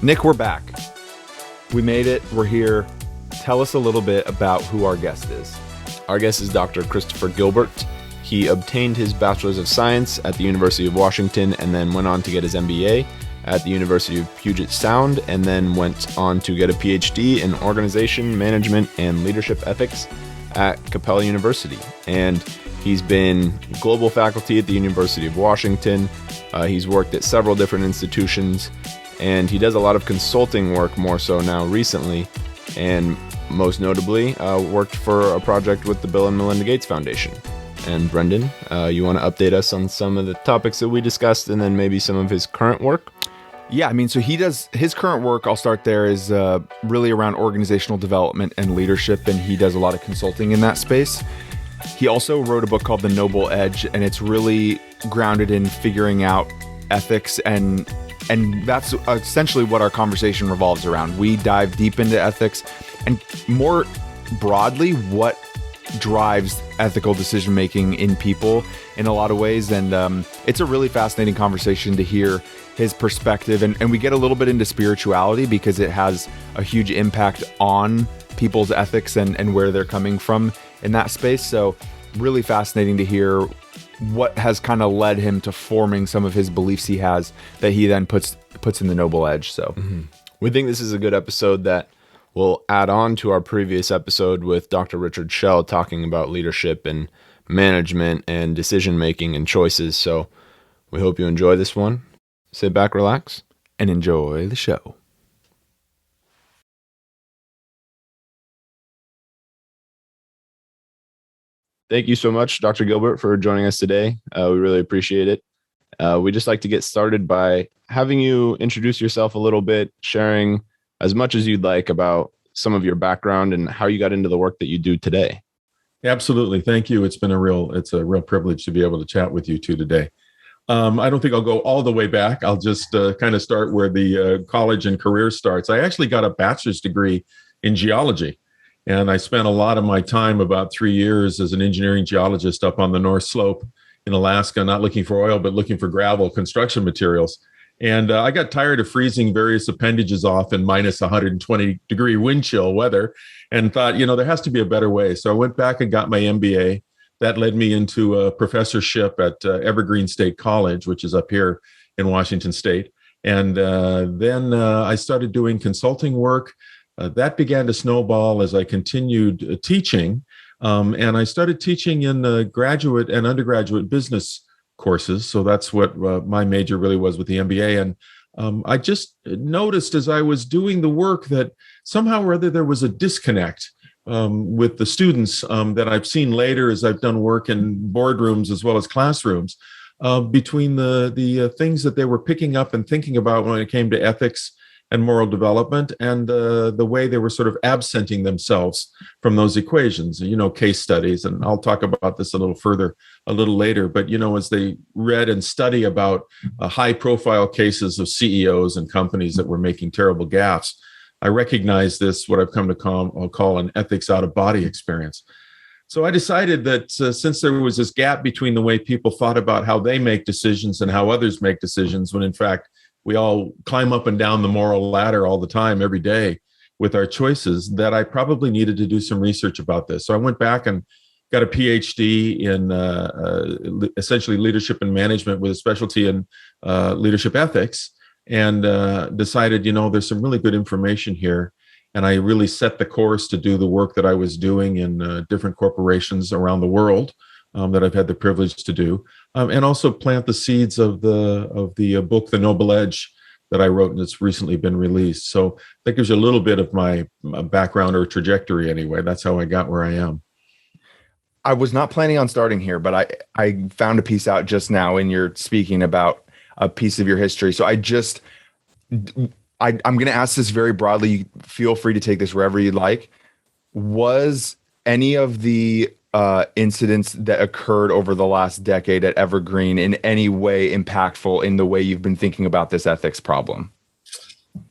Nick, we're back. We made it. We're here. Tell us a little bit about who our guest is. Our guest is Dr. Christopher Gilbert. He obtained his Bachelor's of Science at the University of Washington and then went on to get his MBA at the University of Puget Sound, and then went on to get a PhD in Organization, Management, and Leadership Ethics at Capella University. And he's been global faculty at the University of Washington. He's worked at several different institutions, and he does a lot of consulting work more so now recently, and most notably worked for a project with the Bill and Melinda Gates Foundation. And Brendan, you want to update us on some of the topics that we discussed and then maybe some of his current work? Yeah, I mean, so he does his current work, I'll start there, is really around organizational development and leadership, and he does a lot of consulting in that space. He also wrote a book called The Noble Edge, and it's really grounded in figuring out ethics, and that's essentially what our conversation revolves around. We dive deep into ethics and more broadly what drives ethical decision-making in people in a lot of ways. And it's a really fascinating conversation to hear his perspective. And we get a little bit into spirituality because it has a huge impact on people's ethics and where they're coming from in that space. So really fascinating to hear what has kind of led him to forming some of his beliefs he has that he then puts in the Noble Edge. So we think this is a good episode that will add on to our previous episode with Dr. Richard Schell talking about leadership and management and decision-making and choices. So we hope you enjoy this one. Sit back, relax, and enjoy the show. Thank you so much, Dr. Gilbert, for joining us today. We really appreciate it. We'd just like to get started by having you introduce yourself a little bit, sharing as much as you'd like about some of your background and how you got into the work that you do today. Absolutely. Thank you. It's a real privilege to be able to chat with you two today. I don't think I'll go all the way back. I'll just kind of start where the college and career starts. I actually got a bachelor's degree in geology. And I spent a lot of my time, about 3 years, as an engineering geologist up on the North Slope in Alaska, not looking for oil, but looking for gravel construction materials. And I got tired of freezing various appendages off in minus 120 degree wind chill weather and thought, there has to be a better way. So I went back and got my MBA. That led me into a professorship at Evergreen State College, which is up here in Washington State. And then I started doing consulting work. That began to snowball as I continued teaching. And I started teaching in graduate and undergraduate business courses. So that's what my major really was with the MBA. And I just noticed as I was doing the work that somehow or other there was a disconnect with the students that I've seen later as I've done work in boardrooms as well as classrooms between the things that they were picking up and thinking about when it came to ethics and moral development, and the way they were sort of absenting themselves from those equations, case studies. And I'll talk about this a little further a little later. But, as they read and study about high profile cases of CEOs and companies that were making terrible gaffes, I recognize this, what I've come to call an ethics out of body experience. So I decided that since there was this gap between the way people thought about how they make decisions and how others make decisions, when in fact, we all climb up and down the moral ladder all the time, every day with our choices, that I probably needed to do some research about this. So I went back and got a PhD in essentially leadership and management with a specialty in leadership ethics, and decided, there's some really good information here. And I really set the course to do the work that I was doing in different corporations around the world that I've had the privilege to do. And also plant the seeds of the book, The Noble Edge, that I wrote, and it's recently been released. So that gives you a little bit of my background or trajectory anyway. That's how I got where I am. I was not planning on starting here, but I found a piece out just now in your speaking about a piece of your history. So I'm going to ask this very broadly. Feel free to take this wherever you'd like. Was any of the incidents that occurred over the last decade at Evergreen in any way impactful in the way you've been thinking about this ethics problem?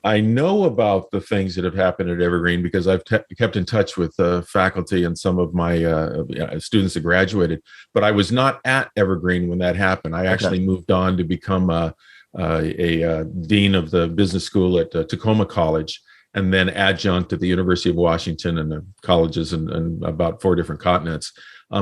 I know about the things that have happened at Evergreen because I've kept in touch with faculty and some of my students that graduated, but I was not at Evergreen when that happened. I actually moved on to become a dean of the business school at Tacoma College, and then adjunct at the University of Washington and the colleges in about 4 different continents.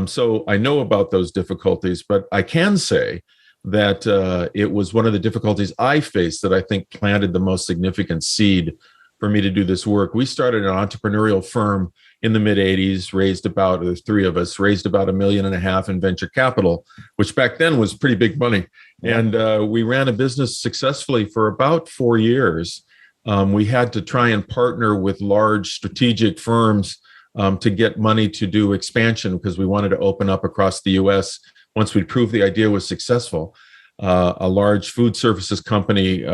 So I know about those difficulties, but I can say that it was one of the difficulties I faced that I think planted the most significant seed for me to do this work. We started an entrepreneurial firm in the mid 80s, raised about, the 3 of us, raised about $1.5 million in venture capital, which back then was pretty big money. And we ran a business successfully for about 4 years. We had to try and partner with large strategic firms to get money to do expansion because we wanted to open up across the US. Once we proved the idea was successful, a large food services company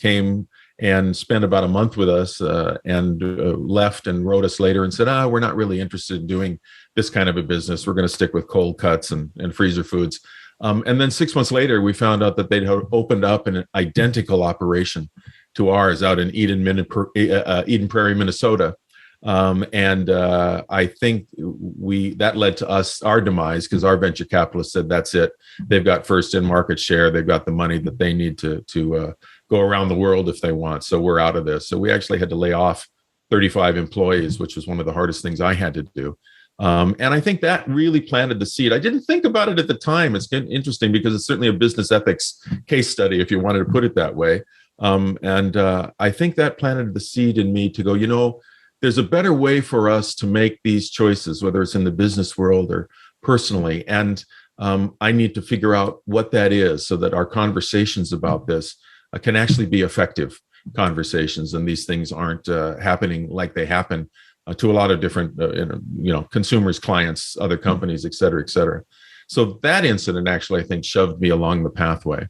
came and spent about a month with us and left and wrote us later and said, we're not really interested in doing this kind of a business. We're going to stick with cold cuts and freezer foods. And then 6 months later, we found out that they'd opened up an identical operation to ours out in Eden Prairie, Minnesota. I think that led to our demise because our venture capitalists said, that's it. They've got first in market share. They've got the money that they need to go around the world if they want. So we're out of this. So we actually had to lay off 35 employees, which was one of the hardest things I had to do. And I think that really planted the seed. I didn't think about it at the time. It's interesting because it's certainly a business ethics case study, if you wanted to put it that way. I think that planted the seed in me to go, there's a better way for us to make these choices, whether it's in the business world or personally. And I need to figure out what that is so that our conversations about this can actually be effective conversations. And these things aren't happening like they happen to a lot of different, consumers, clients, other companies, et cetera, et cetera. So that incident actually, I think, shoved me along the pathway.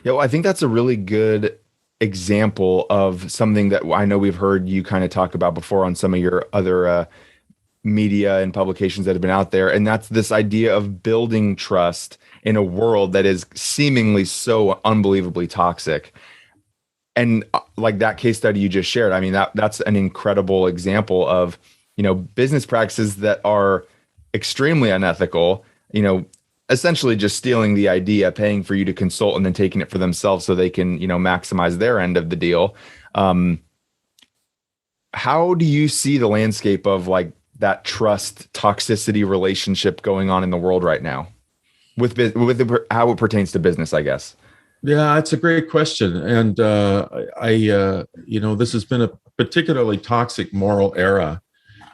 Yeah, well, I think that's a really good example of something that I know we've heard you kind of talk about before on some of your other media and publications that have been out there. And that's this idea of building trust in a world that is seemingly so unbelievably toxic. And like that case study you just shared, I mean, that's an incredible example of, business practices that are extremely unethical, essentially just stealing the idea, paying for you to consult and then taking it for themselves so they can, maximize their end of the deal. How do you see the landscape of like that trust toxicity relationship going on in the world right now with how it pertains to business, I guess? Yeah, that's a great question. And this has been a particularly toxic moral era.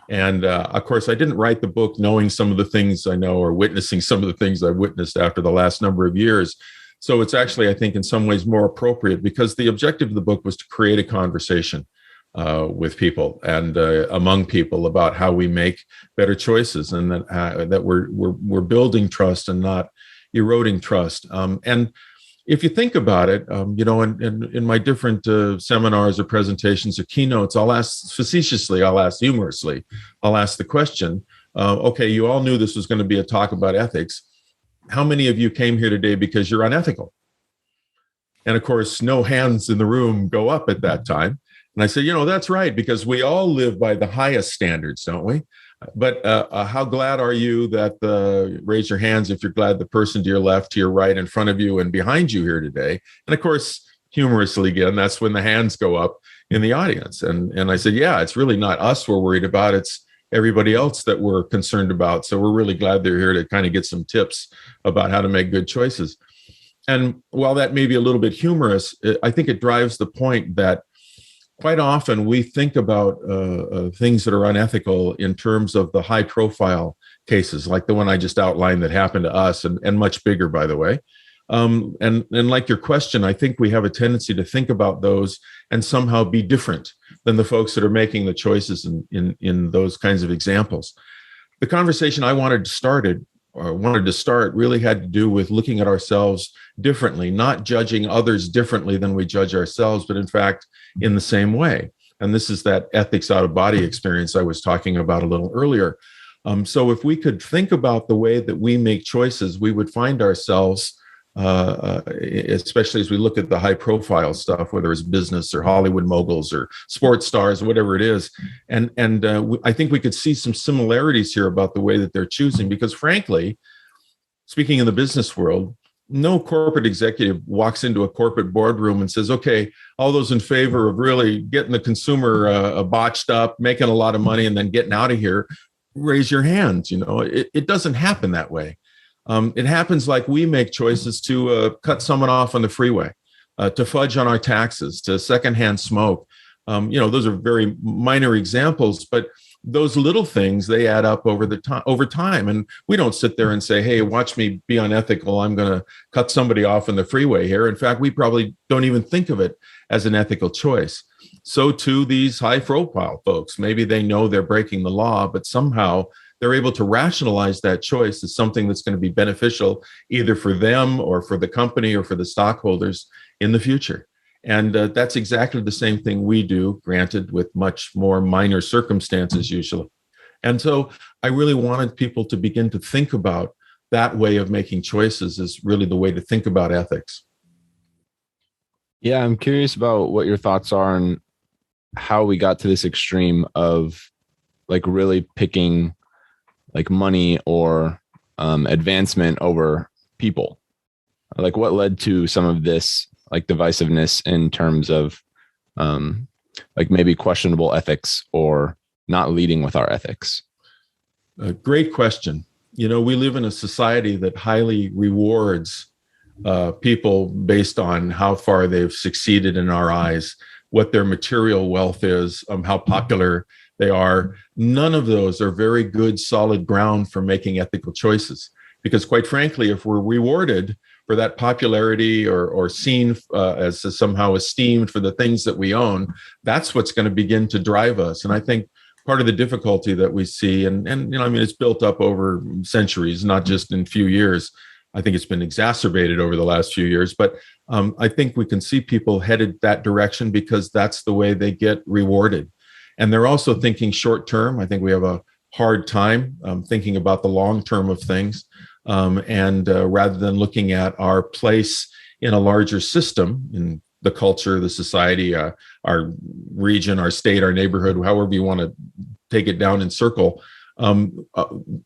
And of course, I didn't write the book knowing some of the things I know or witnessing some of the things I've witnessed after the last number of years. So it's actually, I think, in some ways more appropriate because the objective of the book was to create a conversation with people and among people about how we make better choices and that we're building trust and not eroding trust. And if you think about it, in my different seminars or presentations or keynotes, I'll ask facetiously, I'll ask humorously, I'll ask the question, okay, you all knew this was going to be a talk about ethics. How many of you came here today because you're unethical? And of course, no hands in the room go up at that time. And I say, that's right, because we all live by the highest standards, don't we? But how glad are you that raise your hands if you're glad the person to your left, to your right, in front of you, and behind you here today? And of course, humorously again, that's when the hands go up in the audience. And I said, yeah, it's really not us we're worried about. It's everybody else that we're concerned about. So we're really glad they're here to kind of get some tips about how to make good choices. And while that may be a little bit humorous, I think it drives the point that quite often we think about things that are unethical in terms of the high profile cases, like the one I just outlined that happened to us and much bigger, by the way. And like your question, I think we have a tendency to think about those and somehow be different than the folks that are making the choices in those kinds of examples. The conversation I wanted to start really had to do with looking at ourselves differently, not judging others differently than we judge ourselves, but in fact, in the same way. And this is that ethics out of body experience I was talking about a little earlier. So if we could think about the way that we make choices, we would find ourselves especially as we look at the high profile stuff, whether it's business or Hollywood moguls or sports stars, whatever it is. And I think we could see some similarities here about the way that they're choosing, because frankly, speaking in the business world, no corporate executive walks into a corporate boardroom and says, okay, all those in favor of really getting the consumer botched up, making a lot of money, and then getting out of here, raise your hands. It doesn't happen that way. It happens like we make choices to cut someone off on the freeway, to fudge on our taxes, to secondhand smoke. Those are very minor examples, but those little things, they add up over time. And we don't sit there and say, hey, watch me be unethical, I'm going to cut somebody off on the freeway here. In fact, we probably don't even think of it as an ethical choice. So too, these high profile folks, maybe they know they're breaking the law, but somehow they're able to rationalize that choice as something that's going to be beneficial either for them or for the company or for the stockholders in the future. And that's exactly the same thing we do, granted with much more minor circumstances usually. And so I really wanted people to begin to think about that way of making choices is really the way to think about ethics. Yeah, I'm curious about what your thoughts are on how we got to this extreme of like really picking like money or advancement over people. Like what led to some of this like divisiveness in terms of like maybe questionable ethics or not leading with our ethics? A great question. We live in a society that highly rewards people based on how far they've succeeded in our eyes, what their material wealth is, how popular they are. None of those are very good, solid ground for making ethical choices. Because quite frankly, if we're rewarded for that popularity or seen as somehow esteemed for the things that we own, that's what's going to begin to drive us. And I think part of the difficulty that we see, and it's built up over centuries, not just in a few years. I think it's been exacerbated over the last few years, but I think we can see people headed that direction because that's the way they get rewarded. And they're also thinking short term. I think we have a hard time thinking about the long term of things. And rather than looking at our place in a larger system, in the culture, the society, our region, our state, our neighborhood, however you want to take it down in circle,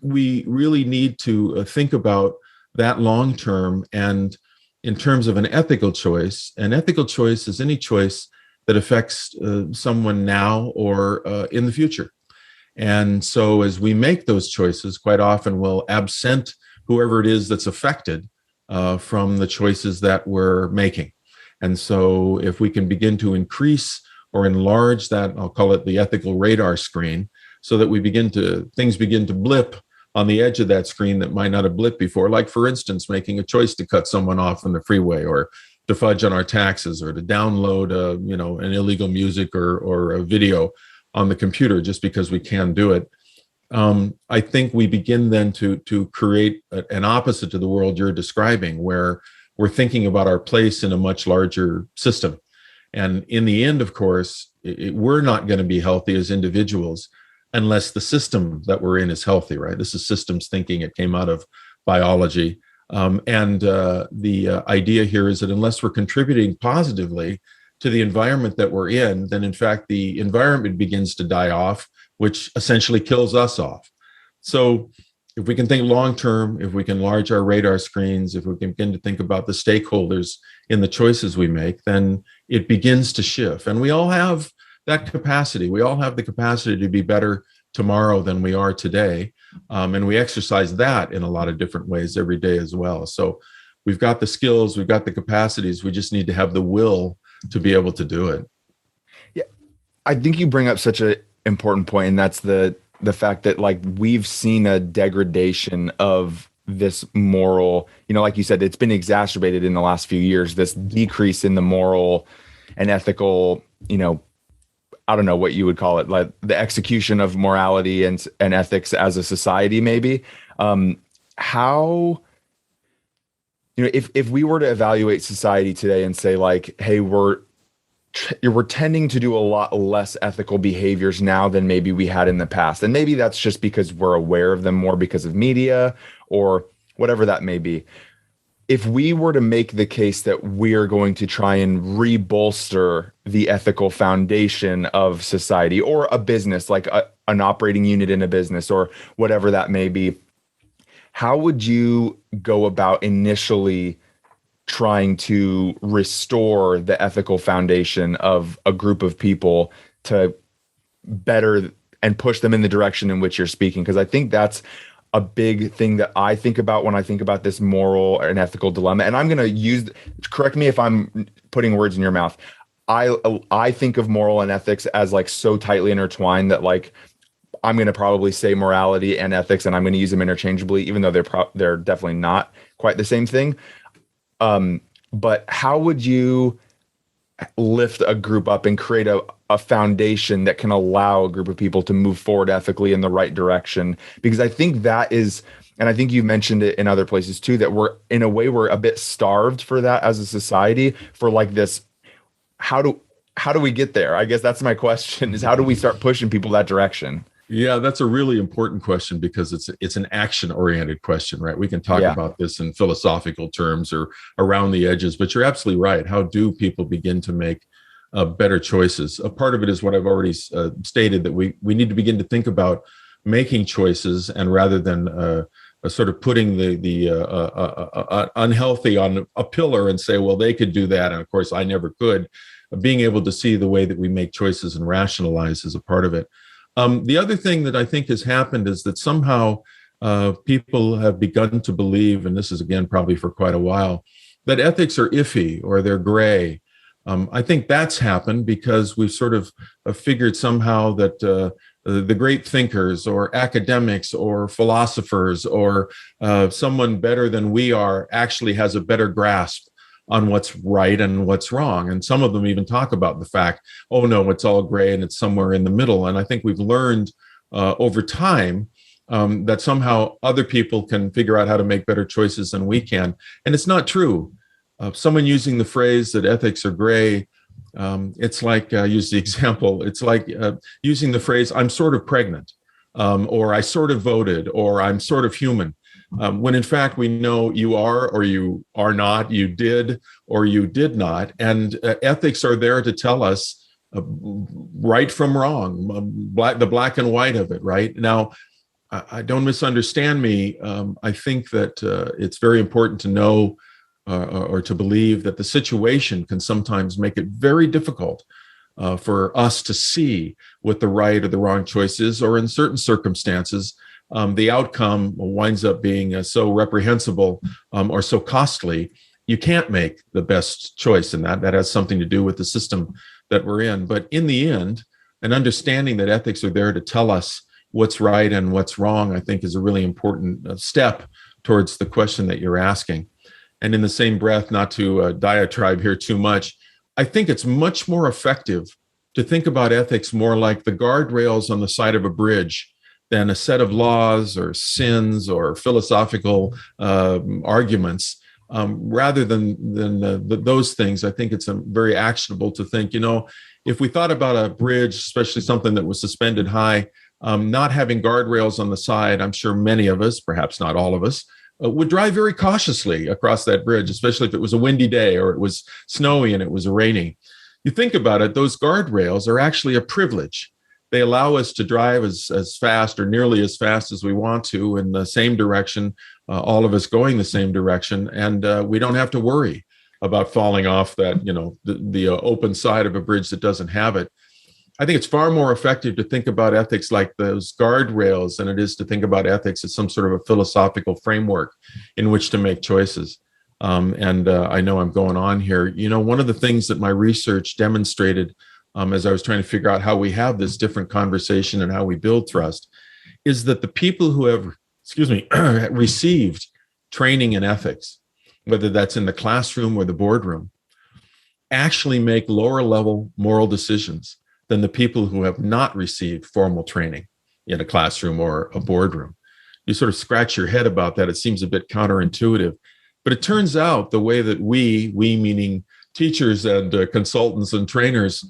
we really need to think about that long term. And in terms of an ethical choice is any choice that affects someone now or in the future. And so as we make those choices, quite often we'll absent whoever it is that's affected from the choices that we're making. And so if we can begin to increase or enlarge that, I'll call it the ethical radar screen, so that things begin to blip on the edge of that screen that might not have blipped before, like for instance, making a choice to cut someone off on the freeway or to fudge on our taxes or to download an illegal music or a video on the computer just because we can do it. I think we begin then to create an opposite to the world you're describing, where we're thinking about our place in a much larger system. And in the end, of course, we're not going to be healthy as individuals unless the system that we're in is healthy, right? This is systems thinking. It came out of biology. The idea here is that unless we're contributing positively to the environment that we're in, then in fact, the environment begins to die off, which essentially kills us off. So if we can think long-term, if we can enlarge our radar screens, if we can begin to think about the stakeholders in the choices we make, then it begins to shift. And we all have that capacity. We all have the capacity to be better tomorrow than we are today. And we exercise that in a lot of different ways every day as well. So we've got the skills, we've got the capacities, we just need to have the will to be able to do it. Yeah, I think you bring up such an important point, and that's the fact that like we've seen a degradation of this moral, like you said, it's been exacerbated in the last few years, this decrease in the moral and ethical, I don't know what you would call it, like the execution of morality and ethics as a society, maybe. How, if we were to evaluate society today and say like, hey, we're tending to do a lot less ethical behaviors now than maybe we had in the past. And maybe that's just because we're aware of them more because of media or whatever that may be. if we were to make the case that we are going to try and re-bolster the ethical foundation of society or a business, like an operating unit in a business or whatever that may be, how would you go about initially trying to restore the ethical foundation of a group of people to better and push them in the direction in which you're speaking? Because I think that's a big thing that I think about when I think about this moral and ethical dilemma. And I'm going to correct me if I'm putting words in your mouth. I think of moral and ethics as like so tightly intertwined that like I'm going to probably say morality and ethics, and I'm going to use them interchangeably, even though they're definitely not quite the same thing. But how would you lift a group up and create a foundation that can allow a group of people to move forward ethically in the right direction? Because I think that is, and I think you mentioned it in other places too, that we're a bit starved for that as a society, for like this, how do we get there? I guess that's my question, is how do we start pushing people that direction? Yeah, that's a really important question because it's an action-oriented question, right? We can talk about this in philosophical terms or around the edges, but you're absolutely right. How do people begin to make better choices? A part of it is what I've already stated, that we need to begin to think about making choices, and rather than sort of putting the unhealthy on a pillar and say, well, they could do that, and of course I never could. Being able to see the way that we make choices and rationalize is a part of it. The other thing that I think has happened is that somehow people have begun to believe, and this is again probably for quite a while, that ethics are iffy or they're gray. I think that's happened because we've sort of figured somehow that the great thinkers or academics or philosophers or someone better than we are actually has a better grasp on what's right and what's wrong. And some of them even talk about the fact, oh no, it's all gray and it's somewhere in the middle. And I think we've learned over time that somehow other people can figure out how to make better choices than we can. And it's not true. Someone using the phrase that ethics are gray, it's like, use the example, it's like using the phrase, I'm sort of pregnant, or I sort of voted, or I'm sort of human. When in fact we know you are or you are not, you did or you did not. And ethics are there to tell us right from wrong, the black and white of it, right? Now, I don't misunderstand me. I think that it's very important to know or to believe that the situation can sometimes make it very difficult for us to see what the right or the wrong choice is, or in certain circumstances, the outcome winds up being so reprehensible or so costly, you can't make the best choice. And that has something to do with the system that we're in. But in the end, an understanding that ethics are there to tell us what's right and what's wrong, I think is a really important step towards the question that you're asking. And in the same breath, not to diatribe here too much, I think it's much more effective to think about ethics more like the guardrails on the side of a bridge than a set of laws or sins or philosophical arguments. Rather than those things, I think it's very actionable to think, if we thought about a bridge, especially something that was suspended high, not having guardrails on the side, I'm sure many of us, perhaps not all of us, would drive very cautiously across that bridge, especially if it was a windy day or it was snowy and it was raining. You think about it, those guardrails are actually a privilege. They allow us to drive as fast or nearly as fast as we want to in the same direction, all of us going the same direction. And we don't have to worry about falling off that, the open side of a bridge that doesn't have it. I think it's far more effective to think about ethics like those guardrails than it is to think about ethics as some sort of a philosophical framework in which to make choices. I know I'm going on here. One of the things that my research demonstrated as I was trying to figure out how we have this different conversation and how we build trust, is that the people who have, received training in ethics, whether that's in the classroom or the boardroom, actually make lower level moral decisions than the people who have not received formal training in a classroom or a boardroom. You sort of scratch your head about that. It seems a bit counterintuitive, but it turns out the way that we meaning teachers and consultants and trainers,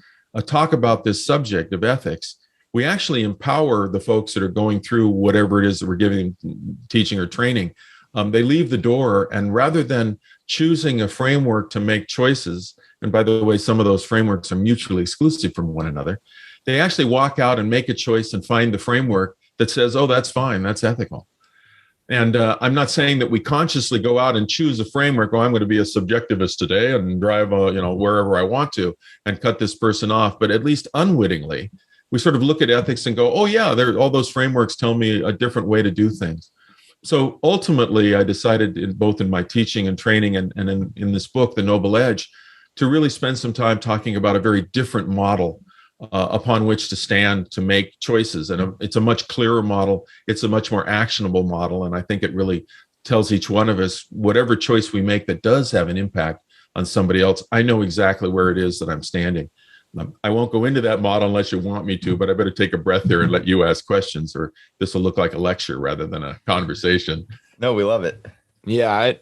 talk about this subject of ethics, we actually empower the folks that are going through whatever it is that we're giving them, teaching or training, They leave the door, and rather than choosing a framework to make choices, and by the way, some of those frameworks are mutually exclusive from one another, they actually walk out and make a choice and find the framework that says, oh, that's fine, that's ethical. And I'm not saying that we consciously go out and choose a framework. Oh, I'm going to be a subjectivist today and drive, wherever I want to and cut this person off. But at least unwittingly, we sort of look at ethics and go, oh, yeah, all those frameworks tell me a different way to do things. So ultimately, I decided both in my teaching and training and in this book, The Noble Edge, to really spend some time talking about a very different model upon which to stand to make choices. And it's a much clearer model. It's a much more actionable model. And I think it really tells each one of us, whatever choice we make that does have an impact on somebody else, I know exactly where it is that I'm standing. I won't go into that model unless you want me to, but I better take a breath here and let you ask questions, or this will look like a lecture rather than a conversation. No, we love it. Yeah, I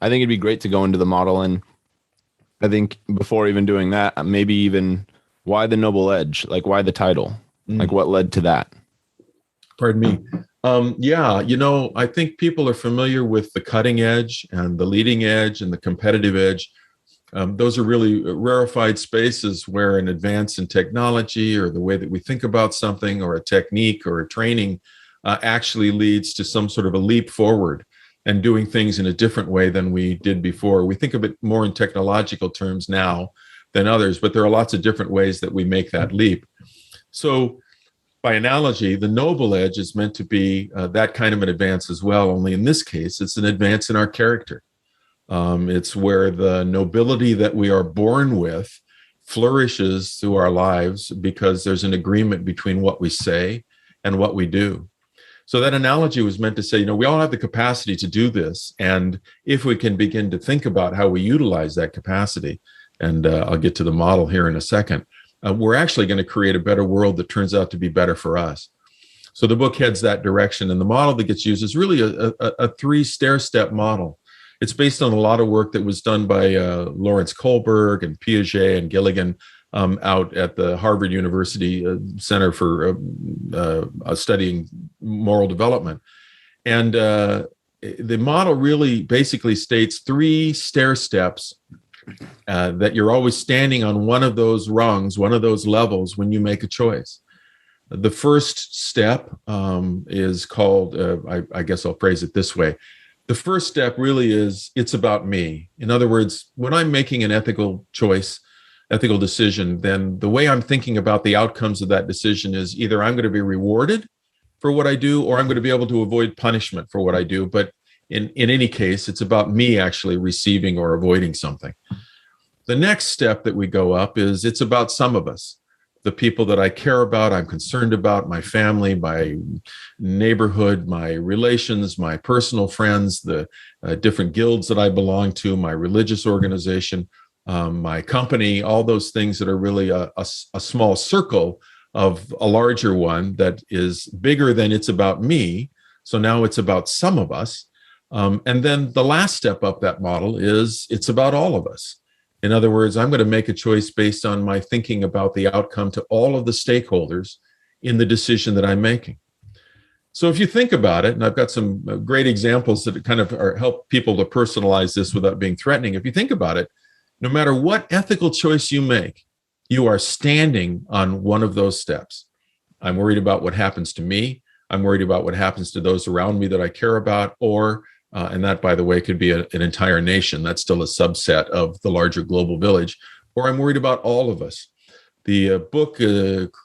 think it'd be great to go into the model. And I think before even doing that, maybe even why the Noble Edge? Like, why the title? Like, what led to that? Pardon me. I think people are familiar with the cutting edge and the leading edge and the competitive edge. Those are really rarefied spaces where an advance in technology or the way that we think about something or a technique or a training actually leads to some sort of a leap forward and doing things in a different way than we did before. We think of it more in technological terms now than others, but there are lots of different ways that we make that leap. So by analogy, the Noble Edge is meant to be that kind of an advance as well, only in this case, it's an advance in our character. It's where the nobility that we are born with flourishes through our lives because there's an agreement between what we say and what we do. So that analogy was meant to say, we all have the capacity to do this. And if we can begin to think about how we utilize that capacity, and I'll get to the model here in a second, we're actually going to create a better world that turns out to be better for us. So the book heads that direction. And the model that gets used is really a three stair-step model. It's based on a lot of work that was done by Lawrence Kohlberg and Piaget and Gilligan out at the Harvard University Center for Studying Moral Development. And the model really basically states three stair steps that you're always standing on one of those rungs, one of those levels when you make a choice. The first step is called, I guess I'll phrase it this way. The first step really is, it's about me. In other words, when I'm making an ethical choice, ethical decision, then the way I'm thinking about the outcomes of that decision is either I'm going to be rewarded for what I do, or I'm going to be able to avoid punishment for what I do. But in any case, it's about me actually receiving or avoiding something. The next step that we go up is it's about some of us. The people that I care about, I'm concerned about, my family, my neighborhood, my relations, my personal friends, the different guilds that I belong to, my religious organization, my company, all those things that are really a small circle of a larger one that is bigger than it's about me. So now it's about some of us. And then the last step up that model is it's about all of us. In other words, I'm going to make a choice based on my thinking about the outcome to all of the stakeholders in the decision that I'm making. So if you think about it, and I've got some great examples that kind of help people to personalize this without being threatening. If you think about it, no matter what ethical choice you make, you are standing on one of those steps. I'm worried about what happens to me. I'm worried about what happens to those around me that I care about, or and that, by the way, could be an entire nation. That's still a subset of the larger global village. Or I'm worried about all of us. The book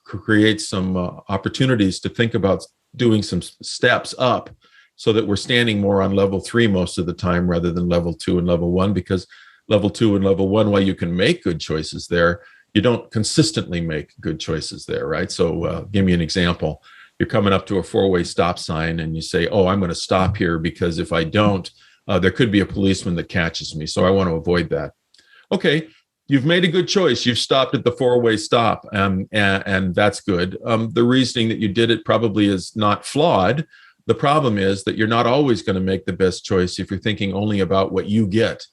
creates some opportunities to think about doing some steps up so that we're standing more on level 3 most of the time rather than level 2 and level 1, because level 2 and level 1, while you can make good choices there, you don't consistently make good choices there, right? So give me an example. You're coming up to a 4-way stop sign and you say, oh, I'm going to stop here because if I don't, there could be a policeman that catches me. So I want to avoid that. Okay, you've made a good choice. You've stopped at the 4-way stop, and that's good. The reasoning that you did it probably is not flawed. The problem is that you're not always going to make the best choice if you're thinking only about what you get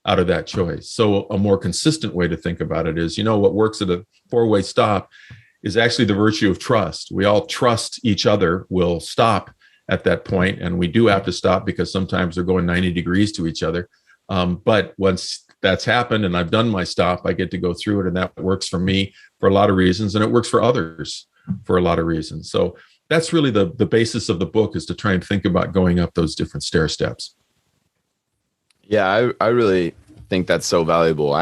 out of that choice. So a more consistent way to think about it is, what works at a 4-way stop is actually the virtue of trust. We all trust each other will stop at that point, and we do have to stop because sometimes they're going 90 degrees to each other. But once that's happened and I've done my stop, I get to go through it, and that works for me for a lot of reasons, and it works for others for a lot of reasons. So that's really the basis of the book, is to try and think about going up those different stair steps. Yeah, I really think that's so valuable.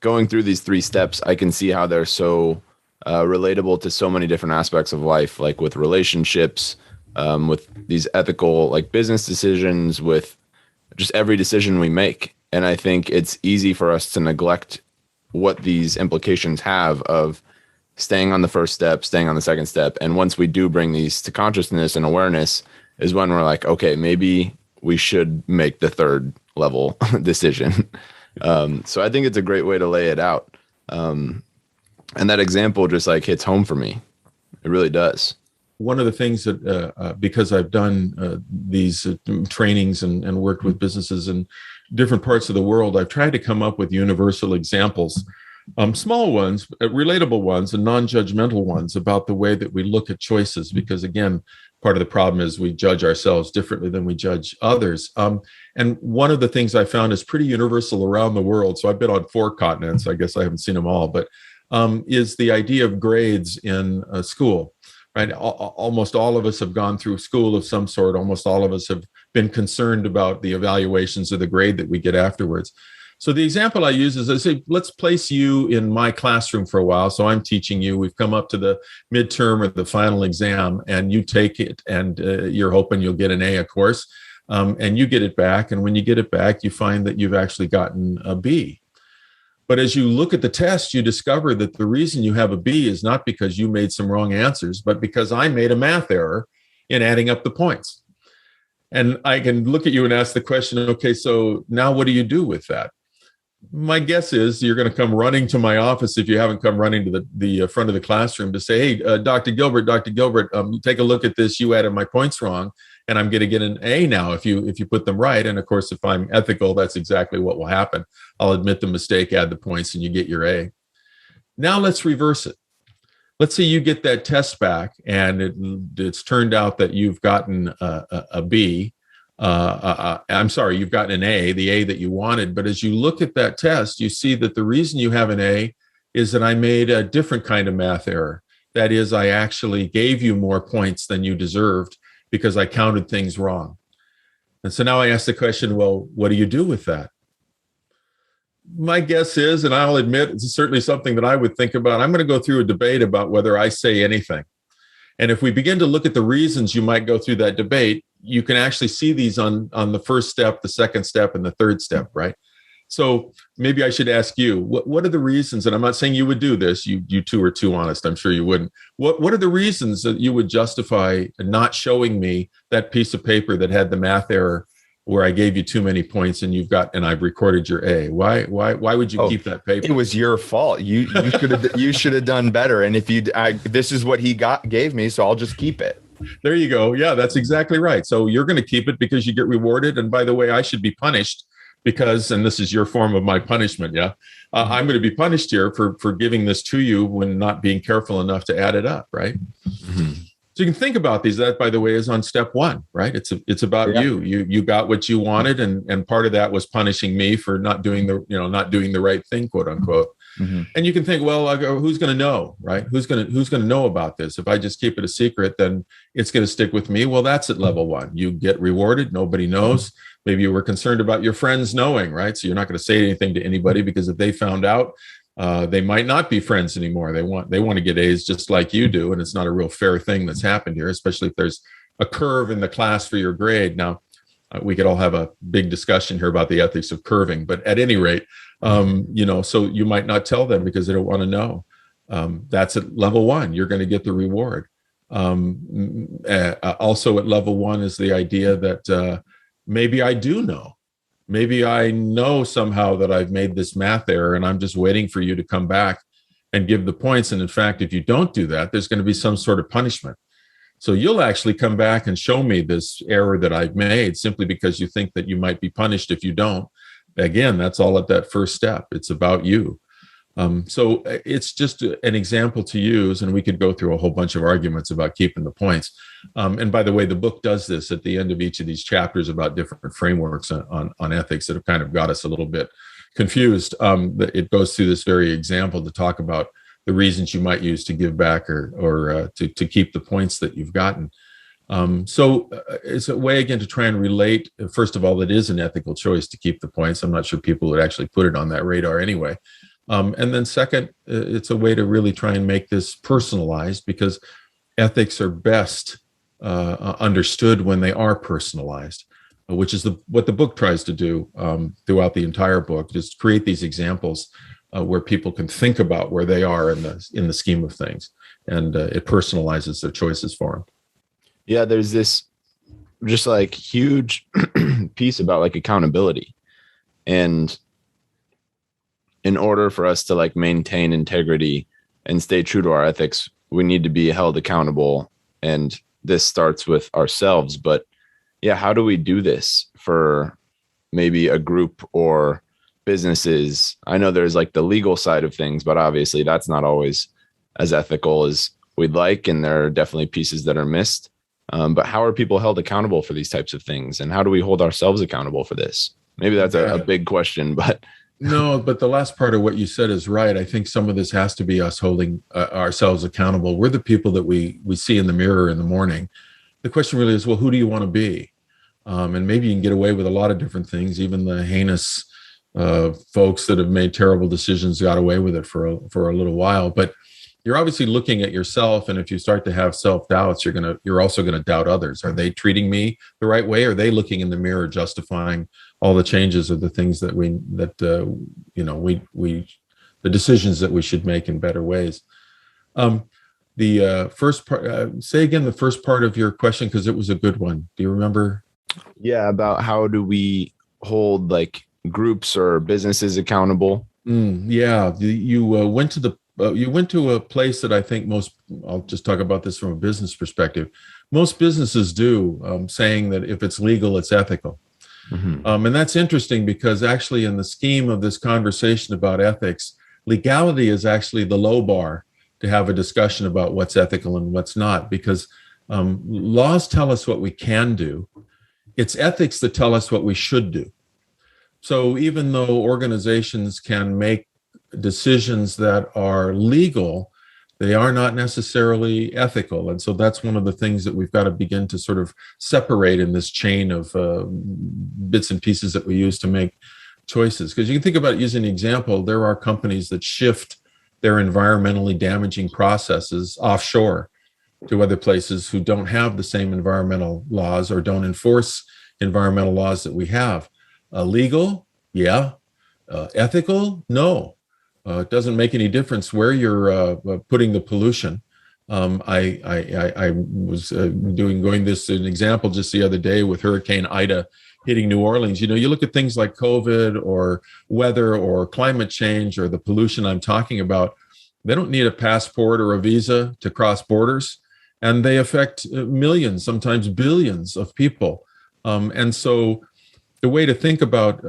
Going through these 3 steps, I can see how they're so relatable to so many different aspects of life, like with relationships, with these ethical, like business decisions, with just every decision we make. And I think it's easy for us to neglect what these implications have of staying on the first step, staying on the second step. And once we do bring these to consciousness and awareness is when we're like, okay, maybe we should make the 3rd level decision. So I think it's a great way to lay it out. And that example just like hits home for me. It really does. One of the things that, because I've done these trainings and worked with businesses in different parts of the world, I've tried to come up with universal examples, small ones, relatable ones, and non-judgmental ones about the way that we look at choices. Because again, part of the problem is we judge ourselves differently than we judge others. And one of the things I found is pretty universal around the world. So I've been on 4 continents. I guess I haven't seen them all, but is the idea of grades in school. Right. Almost all of us have gone through school of some sort. Almost all of us have been concerned about the evaluations or the grade that we get afterwards. So the example I use is I say, let's place you in my classroom for a while. So I'm teaching you. We've come up to the midterm or the final exam, and you take it, and you're hoping you'll get an A, of course, and you get it back. And when you get it back, you find that you've actually gotten a B. But as you look at the test, you discover that the reason you have a B is not because you made some wrong answers, but because I made a math error in adding up the points. And I can look at you and ask the question, okay, so now what do you do with that? My guess is you're going to come running to my office, if you haven't come running to the front of the classroom, to say, hey, Dr. Gilbert, take a look at this. You added my points wrong, and I'm going to get an A now if you put them right. And of course, if I'm ethical, that's exactly what will happen. I'll admit the mistake, add the points, and you get your A. Now let's reverse it. Let's say you get that test back, and it's turned out that you've gotten a B. I'm sorry, you've gotten an A, the A that you wanted. But as you look at that test, you see that the reason you have an A is that I made a different kind of math error. That is, I actually gave you more points than you deserved because I counted things wrong. And so now I ask the question, well, what do you do with that? My guess is, and I'll admit, it's certainly something that I would think about. I'm going to go through a debate about whether I say anything. And if we begin to look at the reasons you might go through that debate, you can actually see these on the first step, the second step, and the third step, right? So maybe I should ask you, what are the reasons, and I'm not saying you would do this, you two are too honest, I'm sure you wouldn't. What are the reasons that you would justify not showing me that piece of paper that had the math error where I gave you too many points and I've recorded your A? Why would you keep that paper? It was your fault. You should have done better. And if this is what he gave me, so I'll just keep it. There you go. Yeah, that's exactly right. So you're going to keep it because you get rewarded. And by the way, I should be punished because, and this is your form of my punishment. Yeah. I'm going to be punished here for giving this to you when not being careful enough to add it up. Right. Mm-hmm. So you can think about these. That, by the way, is on step 1, right? It's about you. You got what you wanted, and part of that was punishing me for not doing the right thing, quote unquote. Mm-hmm. And you can think, well, who's going to know, right? Who's going to know about this? If I just keep it a secret, then it's going to stick with me. Well, that's at level 1. You get rewarded. Nobody knows. Maybe you were concerned about your friends knowing, right? So you're not going to say anything to anybody because if they found out, they might not be friends anymore. They want to get A's just like you do, and it's not a real fair thing that's happened here, especially if there's a curve in the class for your grade. Now, we could all have a big discussion here about the ethics of curving, but at any rate, so you might not tell them because they don't want to know. That's at level 1. You're going to get the reward. Also at level 1 is the idea that maybe I do know. Maybe I know somehow that I've made this math error and I'm just waiting for you to come back and give the points. And in fact, if you don't do that, there's going to be some sort of punishment. So you'll actually come back and show me this error that I've made simply because you think that you might be punished if you don't. Again, that's all at that first step. It's about you. So it's just an example to use, and we could go through a whole bunch of arguments about keeping the points. And by the way, the book does this at the end of each of these chapters about different frameworks on ethics that have kind of got us a little bit confused. It goes through this very example to talk about the reasons you might use to give back or to keep the points that you've gotten. So it's a way, again, to try and relate. First of all, it is an ethical choice to keep the points. I'm not sure people would actually put it on that radar anyway. And then second, it's a way to really try and make this personalized, because ethics are best understood when they are personalized, which is what the book tries to do throughout the entire book, just create these examples where people can think about where they are in the scheme of things, and it personalizes their choices for them. Yeah, there's this just like huge piece about like accountability, and in order for us to like maintain integrity and stay true to our ethics, we need to be held accountable. And this starts with ourselves. But yeah, how do we do this for maybe a group or businesses? I know there's like the legal side of things, but obviously that's not always as ethical as we'd like. And there are definitely pieces that are missed. But how are people held accountable for these types of things? And how do we hold ourselves accountable for this? Maybe that's a big question, but no, but the last part of what you said is right. I think some of this has to be us holding ourselves accountable. We're the people that we see in the mirror in the morning. The question really is, well, who do you want to be? And maybe you can get away with a lot of different things. Even the heinous folks that have made terrible decisions got away with it for a little while. But you're obviously looking at yourself, and if you start to have self-doubts, you're also going to doubt others. Are they treating me the right way? Are they looking in the mirror, justifying all the changes or the things that the decisions that we should make in better ways? The first part, say again the first part of your question, because it was a good one. Do you remember? Yeah, about how do we hold like groups or businesses accountable? Yeah, you went to a place that I think I'll just talk about this from a business perspective. Most businesses do, saying that if it's legal, it's ethical. Mm-hmm. And that's interesting, because actually in the scheme of this conversation about ethics, legality is actually the low bar to have a discussion about what's ethical and what's not, because laws tell us what we can do. It's ethics that tell us what we should do. So even though organizations can make decisions that are legal, they are not necessarily ethical. And so that's one of the things that we've got to begin to sort of separate in this chain of bits and pieces that we use to make choices. Because you can think about it, using an example, there are companies that shift their environmentally damaging processes offshore to other places who don't have the same environmental laws or don't enforce environmental laws that we have. Legal? Yeah. Ethical? No. It doesn't make any difference where you're putting the pollution. I was going this an example just the other day with Hurricane Ida hitting New Orleans. You look at things like COVID or weather or climate change or the pollution I'm talking about. They don't need a passport or a visa to cross borders, and they affect millions, sometimes billions of people. And so the way to think about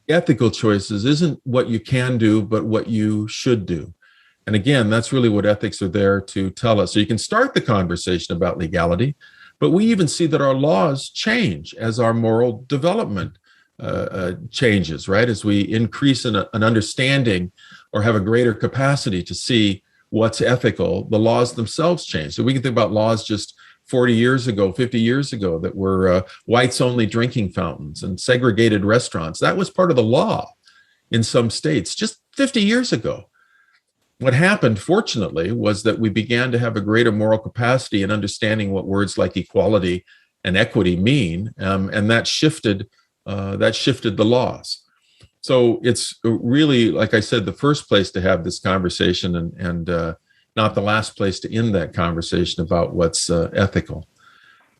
ethical choices isn't what you can do, but what you should do. And again, that's really what ethics are there to tell us. So you can start the conversation about legality, but we even see that our laws change as our moral development changes, right? As we increase an understanding or have a greater capacity to see what's ethical, the laws themselves change. So we can think about laws just 40 years ago, 50 years ago, that were whites-only drinking fountains and segregated restaurants. That was part of the law in some states just 50 years ago. What happened, fortunately, was that we began to have a greater moral capacity in understanding what words like equality and equity mean, and that shifted the laws. So it's really, like I said, the first place to have this conversation, and not the last place to end that conversation about what's ethical.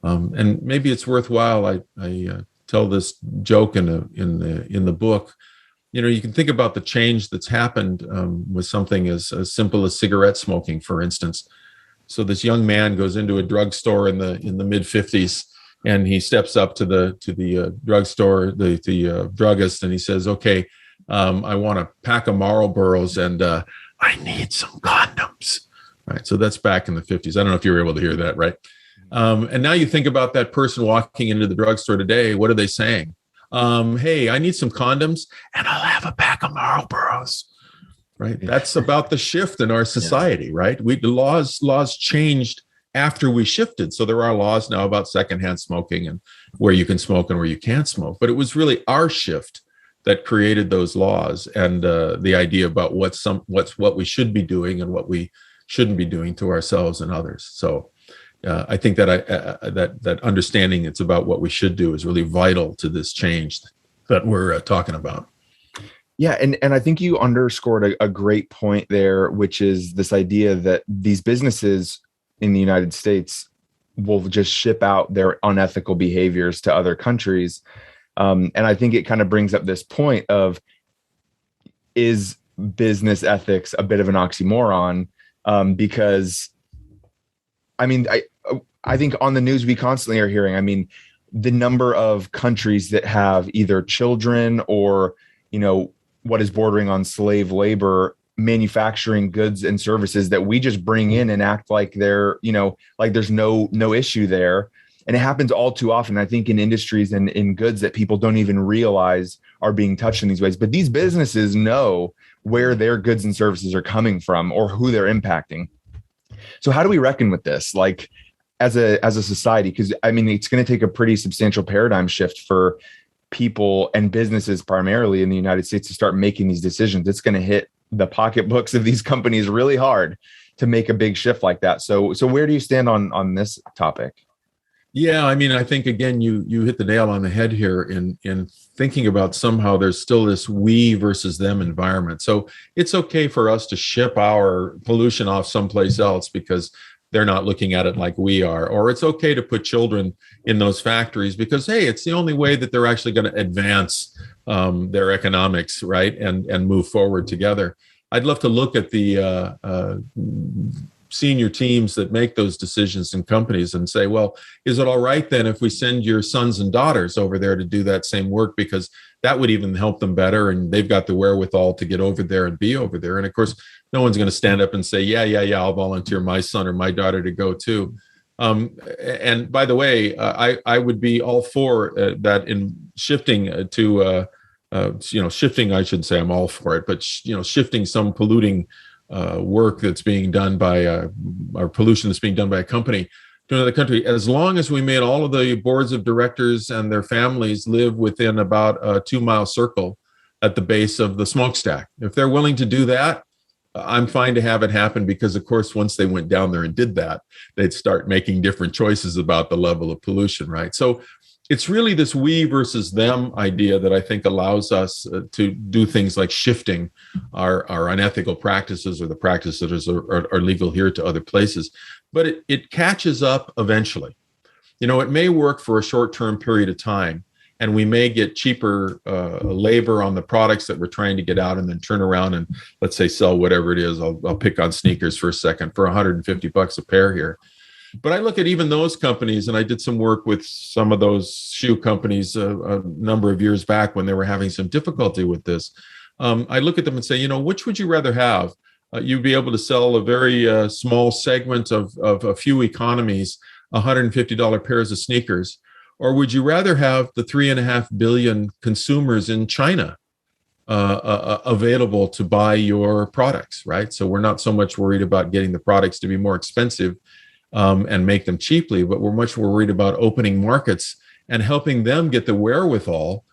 And maybe it's worthwhile. I tell this joke in the book. You can think about the change that's happened with something as simple as cigarette smoking, for instance. So this young man goes into a drugstore in the mid-50s, and he steps up to the drugstore, the druggist, and he says, "Okay, I want a pack of Marlboros, and I need some condoms. Right. So that's back in the 50s. I don't know if you were able to hear that, right? And now you think about that person walking into the drugstore today. What are they saying? Hey, I need some condoms, and I'll have a pack of Marlboros. Right. That's about the shift in our society, right? The laws changed after we shifted. So there are laws now about secondhand smoking and where you can smoke and where you can't smoke. But it was really our shift that created those laws, and the idea about what we should be doing and what we shouldn't be doing to ourselves and others. So I think that that understanding it's about what we should do is really vital to this change that we're talking about. Yeah, and I think you underscored a great point there, which is this idea that these businesses in the United States will just ship out their unethical behaviors to other countries. And I think it kind of brings up this point of, is business ethics a bit of an oxymoron? Because, I mean, I think on the news we constantly are hearing, I mean, the number of countries that have either children or, what is bordering on slave labor, manufacturing goods and services that we just bring in and act like they're, like there's no issue there. And it happens all too often, I think, in industries and in goods that people don't even realize are being touched in these ways. But these businesses know where their goods and services are coming from or who they're impacting. So how do we reckon with this, like as a society? Because I mean, it's going to take a pretty substantial paradigm shift for people and businesses primarily in the United States to start making these decisions. It's going to hit the pocketbooks of these companies really hard to make a big shift like that. So where do you stand on this topic? Yeah, I mean, I think, again, you hit the nail on the head here in thinking about somehow there's still this we versus them environment. So it's okay for us to ship our pollution off someplace else because they're not looking at it like we are. Or it's okay to put children in those factories because, hey, it's the only way that they're actually going to advance their economics, right, and move forward together. I'd love to look at the senior teams that make those decisions in companies and say, well, is it all right then if we send your sons and daughters over there to do that same work, because that would even help them better and they've got the wherewithal to get over there and be over there. And of course, no one's going to stand up and say, yeah, I'll volunteer my son or my daughter to go too. And by the way, I would be all for that in shifting to shifting, I shouldn't say I'm all for it, but shifting some polluting work that's being done by or pollution that's being done by a company to another country, as long as we made all of the boards of directors and their families live within about a 2-mile circle at the base of the smokestack. If they're willing to do that, I'm fine to have it happen, because of course, once they went down there and did that, they'd start making different choices about the level of pollution, right? So it's really this we versus them idea that I think allows us to do things like shifting our unethical practices or the practices that are legal here to other places. But it catches up eventually. It may work for a short-term period of time, and we may get cheaper labor on the products that we're trying to get out, and then turn around and, let's say, sell whatever it is. I'll pick on sneakers for a second, for $150 a pair here. But I look at even those companies, and I did some work with some of those shoe companies a number of years back when they were having some difficulty with this. I look at them and say, which would you rather have? You'd be able to sell a very small segment of a few economies, $150 pairs of sneakers, or would you rather have the 3.5 billion consumers in China available to buy your products, right? So we're not so much worried about getting the products to be more expensive and make them cheaply, but we're much more worried about opening markets and helping them get the wherewithal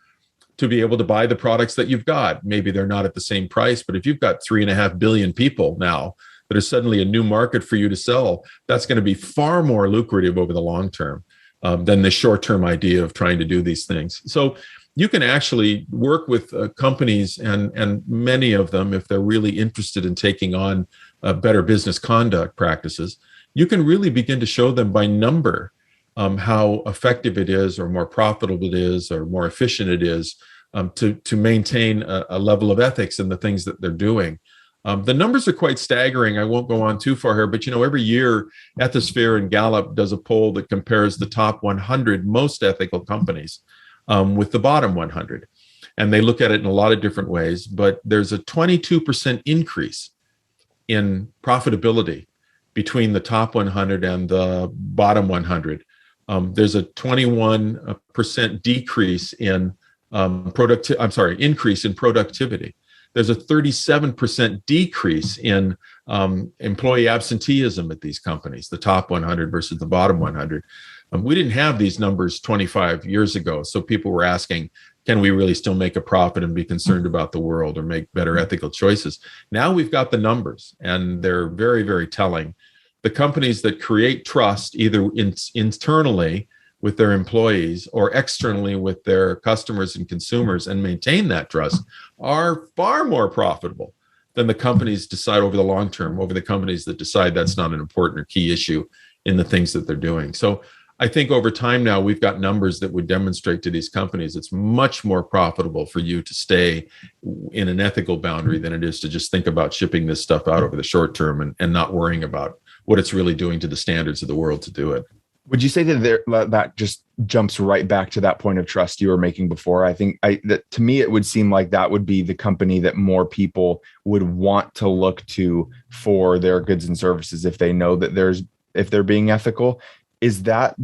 to be able to buy the products that you've got. Maybe they're not at the same price, but if you've got 3.5 billion people now that are suddenly a new market for you to sell, that's going to be far more lucrative over the long term than the short-term idea of trying to do these things. So you can actually work with companies, and many of them, if they're really interested in taking on better business conduct practices, you can really begin to show them by number how effective it is, or more profitable it is, or more efficient it is to maintain a level of ethics in the things that they're doing. The numbers are quite staggering. I won't go on too far here, but every year Ethisphere and Gallup does a poll that compares the top 100 most ethical companies with the bottom 100. and they look at it in a lot of different ways, but there's a 22% increase in profitability between the top 100 and the bottom 100. There's a 21% decrease in increase in productivity. There's a 37% decrease in employee absenteeism at these companies, the top 100 versus the bottom 100. We didn't have these numbers 25 years ago. So people were asking, can we really still make a profit and be concerned about the world or make better ethical choices? Now we've got the numbers, and they're very, very telling. The companies that create trust, either internally with their employees or externally with their customers and consumers, and maintain that trust, are far more profitable than the companies decide over the long term, over the companies that decide that's not an important or key issue in the things that they're doing. So I think over time now, we've got numbers that would demonstrate to these companies it's much more profitable for you to stay in an ethical boundary than it is to just think about shipping this stuff out over the short term and not worrying about what it's really doing to the standards of the world to do it. Would you say that that just jumps right back to that point of trust you were making before? I think that to me, it would seem like that would be the company that more people would want to look to for their goods and services if they know that if they're being ethical. Is that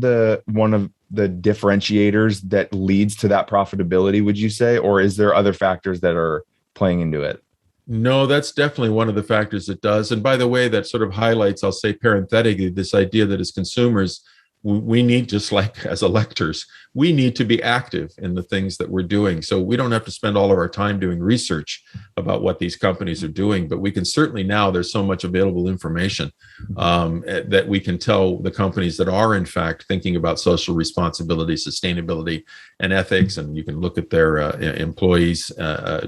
one of the differentiators that leads to that profitability, would you say? Or is there other factors that are playing into it? No, that's definitely one of the factors that does. And by the way, that sort of highlights, I'll say parenthetically, this idea that as consumers, we need, just like as electors, we need to be active in the things that we're doing. So we don't have to spend all of our time doing research about what these companies are doing, but we can certainly now, there's so much available information that we can tell the companies that are in fact thinking about social responsibility, sustainability, and ethics. And you can look at their employees,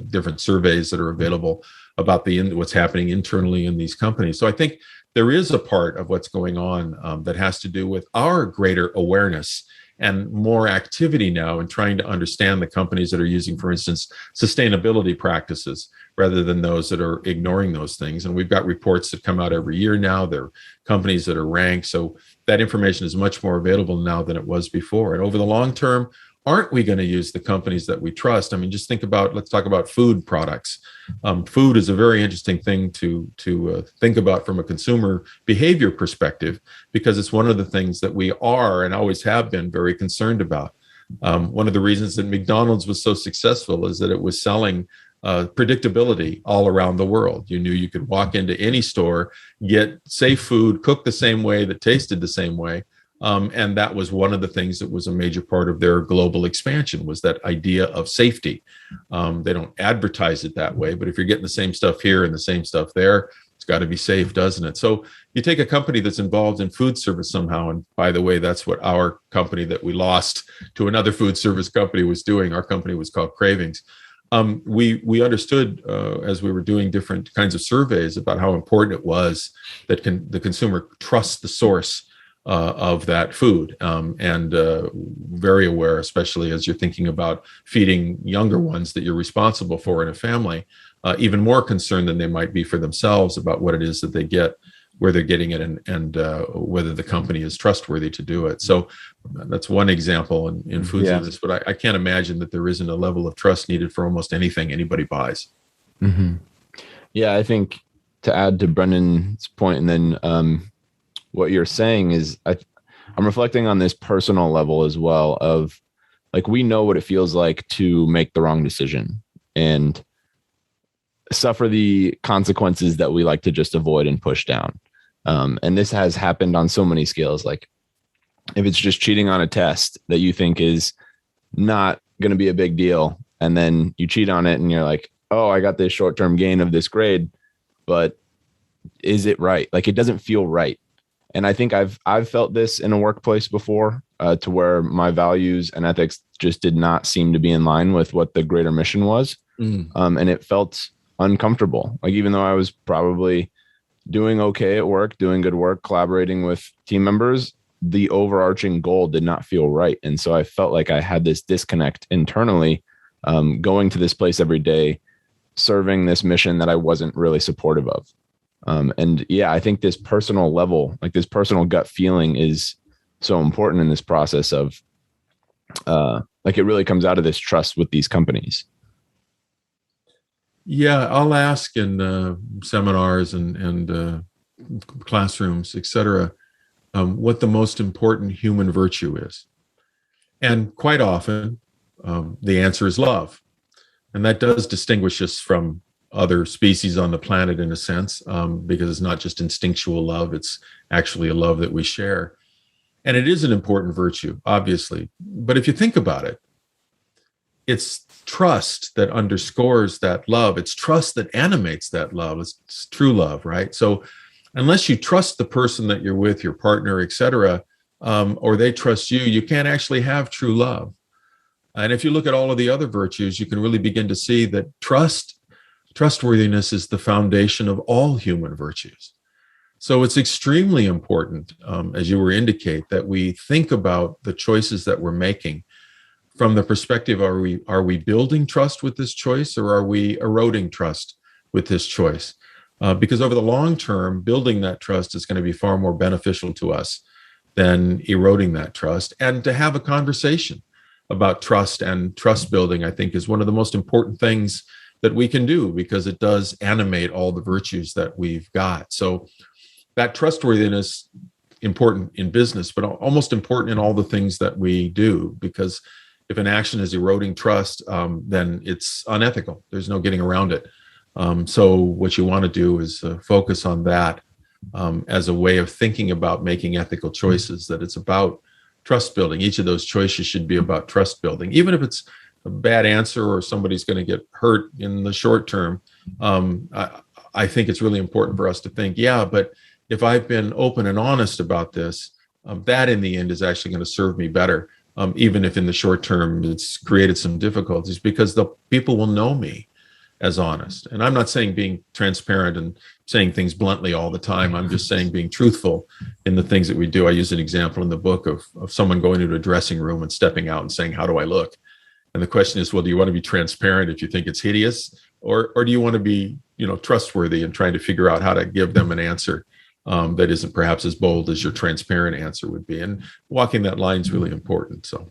different surveys that are available about what's happening internally in these companies. So I think there is a part of what's going on that has to do with our greater awareness and more activity now in trying to understand the companies that are using, for instance, sustainability practices rather than those that are ignoring those things. And we've got reports that come out every year now. There are companies that are ranked. So that information is much more available now than it was before. And over the long term, aren't we going to use the companies that we trust? I mean, just let's talk about food products. Food is a very interesting thing to think about from a consumer behavior perspective, because it's one of the things that we are and always have been very concerned about. One of the reasons that McDonald's was so successful is that it was selling predictability all around the world. You knew you could walk into any store, get safe food, cooked the same way, that tasted the same way. And that was one of the things that was a major part of their global expansion, was that idea of safety. They don't advertise it that way, but if you're getting the same stuff here and the same stuff there, it's got to be safe, doesn't it? So you take a company that's involved in food service somehow, and by the way, that's what our company that we lost to another food service company was doing. Our company was called Cravings. We understood as we were doing different kinds of surveys about how important it was that the consumer trusts the source of that food, and very aware, especially as you're thinking about feeding younger ones that you're responsible for in a family, even more concerned than they might be for themselves about what it is that they get, where they're getting it, and whether the company is trustworthy to do it. So that's one example in food service, but I can't imagine that there isn't a level of trust needed for almost anything anybody buys. Mm-hmm. Yeah, I think to add to Brendan's point, and then what you're saying is I'm reflecting on this personal level as well, of like, we know what it feels like to make the wrong decision and suffer the consequences that we like to just avoid and push down. And this has happened on so many scales. Like, if it's just cheating on a test that you think is not going to be a big deal, and then you cheat on it and you're like, oh, I got this short-term gain of this grade, but is it right? Like, it doesn't feel right. And I think I've felt this in a workplace before, to where my values and ethics just did not seem to be in line with what the greater mission was. And it felt uncomfortable. Like, even though I was probably doing okay at work, doing good work, collaborating with team members, the overarching goal did not feel right. And so I felt like I had this disconnect internally, going to this place every day, serving this mission that I wasn't really supportive of. And yeah, I think this personal level, like this personal gut feeling, is so important in this process of, like, it really comes out of this trust with these companies. Yeah, I'll ask in seminars and classrooms, etc., what the most important human virtue is. And quite often, the answer is love. And that does distinguish us from other species on the planet in a sense, because it's not just instinctual love, it's actually a love that we share. And it is an important virtue, obviously. But if you think about it, it's trust that underscores that love. It's trust that animates that love. It's true love, right? So unless you trust the person that you're with, your partner, etc., or they trust you, you can't actually have true love. And if you look at all of the other virtues, you can really begin to see that trustworthiness is the foundation of all human virtues. So it's extremely important, as you were indicate, that we think about the choices that we're making from the perspective, are we building trust with this choice, or are we eroding trust with this choice? Because over the long term, building that trust is going to be far more beneficial to us than eroding that trust. And to have a conversation about trust and trust building, I think, is one of the most important things that we can do, because it does animate all the virtues that we've got. So that trustworthiness, important in business, but almost important in all the things that we do, because if an action is eroding trust, then it's unethical. There's no getting around it. So what you want to do is focus on that as a way of thinking about making ethical choices, that it's about trust building. Each of those choices should be about trust building, even if it's a bad answer or somebody's going to get hurt in the short term. I think it's really important for us to think, yeah, but if I've been open and honest about this, that in the end is actually going to serve me better, even if in the short term it's created some difficulties, because the people will know me as honest. And I'm not saying being transparent and saying things bluntly all the time. I'm just saying being truthful in the things that we do. I use an example in the book of someone going into a dressing room and stepping out and saying, "How do I look?" And the question is, well, do you want to be transparent if you think it's hideous, or do you want to be, trustworthy and trying to figure out how to give them an answer that isn't perhaps as bold as your transparent answer would be? And walking that line is really important. So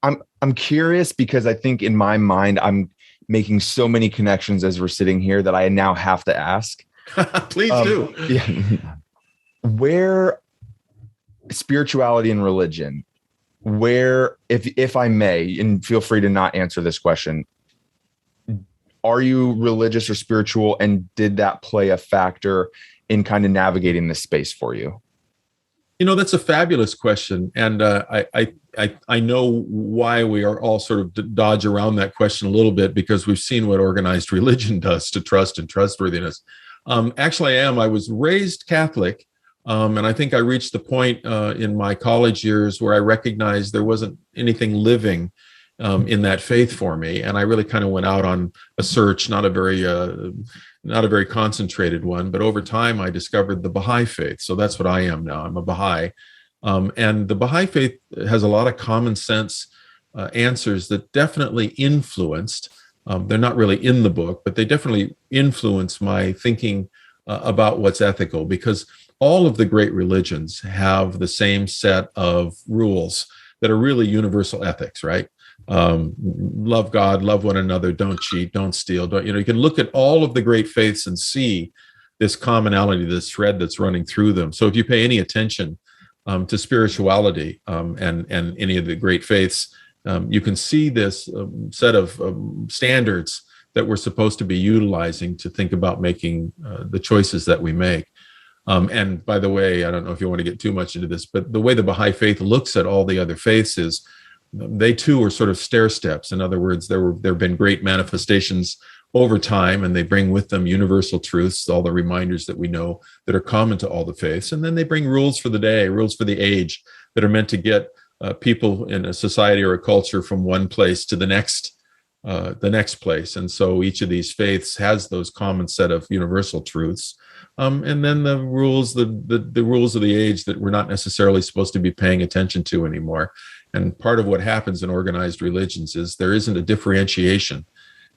I'm curious, because I think in my mind I'm making so many connections as we're sitting here that I now have to ask. Please do. Yeah. Where spirituality and religion, where, if I may, and feel free to not answer this question, are you religious or spiritual, and did that play a factor in kind of navigating this space for you? That's a fabulous question. And I know why we are all sort of dodge around that question a little bit, because we've seen what organized religion does to trust and trustworthiness. Actually, I was raised Catholic. And I think I reached the point in my college years where I recognized there wasn't anything living in that faith for me. And I really kind of went out on a search, not a very concentrated one, but over time I discovered the Baha'i faith. So that's what I am now. I'm a Baha'i. And the Baha'i faith has a lot of common sense answers that definitely influenced. They're not really in the book, but they definitely influence my thinking about what's ethical, because all of the great religions have the same set of rules that are really universal ethics, right? Love God, love one another, don't cheat, don't steal. You can look at all of the great faiths and see this commonality, this thread that's running through them. So if you pay any attention to spirituality and any of the great faiths, you can see this set of standards that we're supposed to be utilizing to think about making the choices that we make. And by the way, I don't know if you want to get too much into this, but the way the Baha'i faith looks at all the other faiths is they too are sort of stair steps. In other words, there have been great manifestations over time, and they bring with them universal truths, all the reminders that we know that are common to all the faiths. And then they bring rules for the day, rules for the age, that are meant to get people in a society or a culture from one place to the next place. And so each of these faiths has those common set of universal truths. And then the rules, the rules of the age that we're not necessarily supposed to be paying attention to anymore. And part of what happens in organized religions is there isn't a differentiation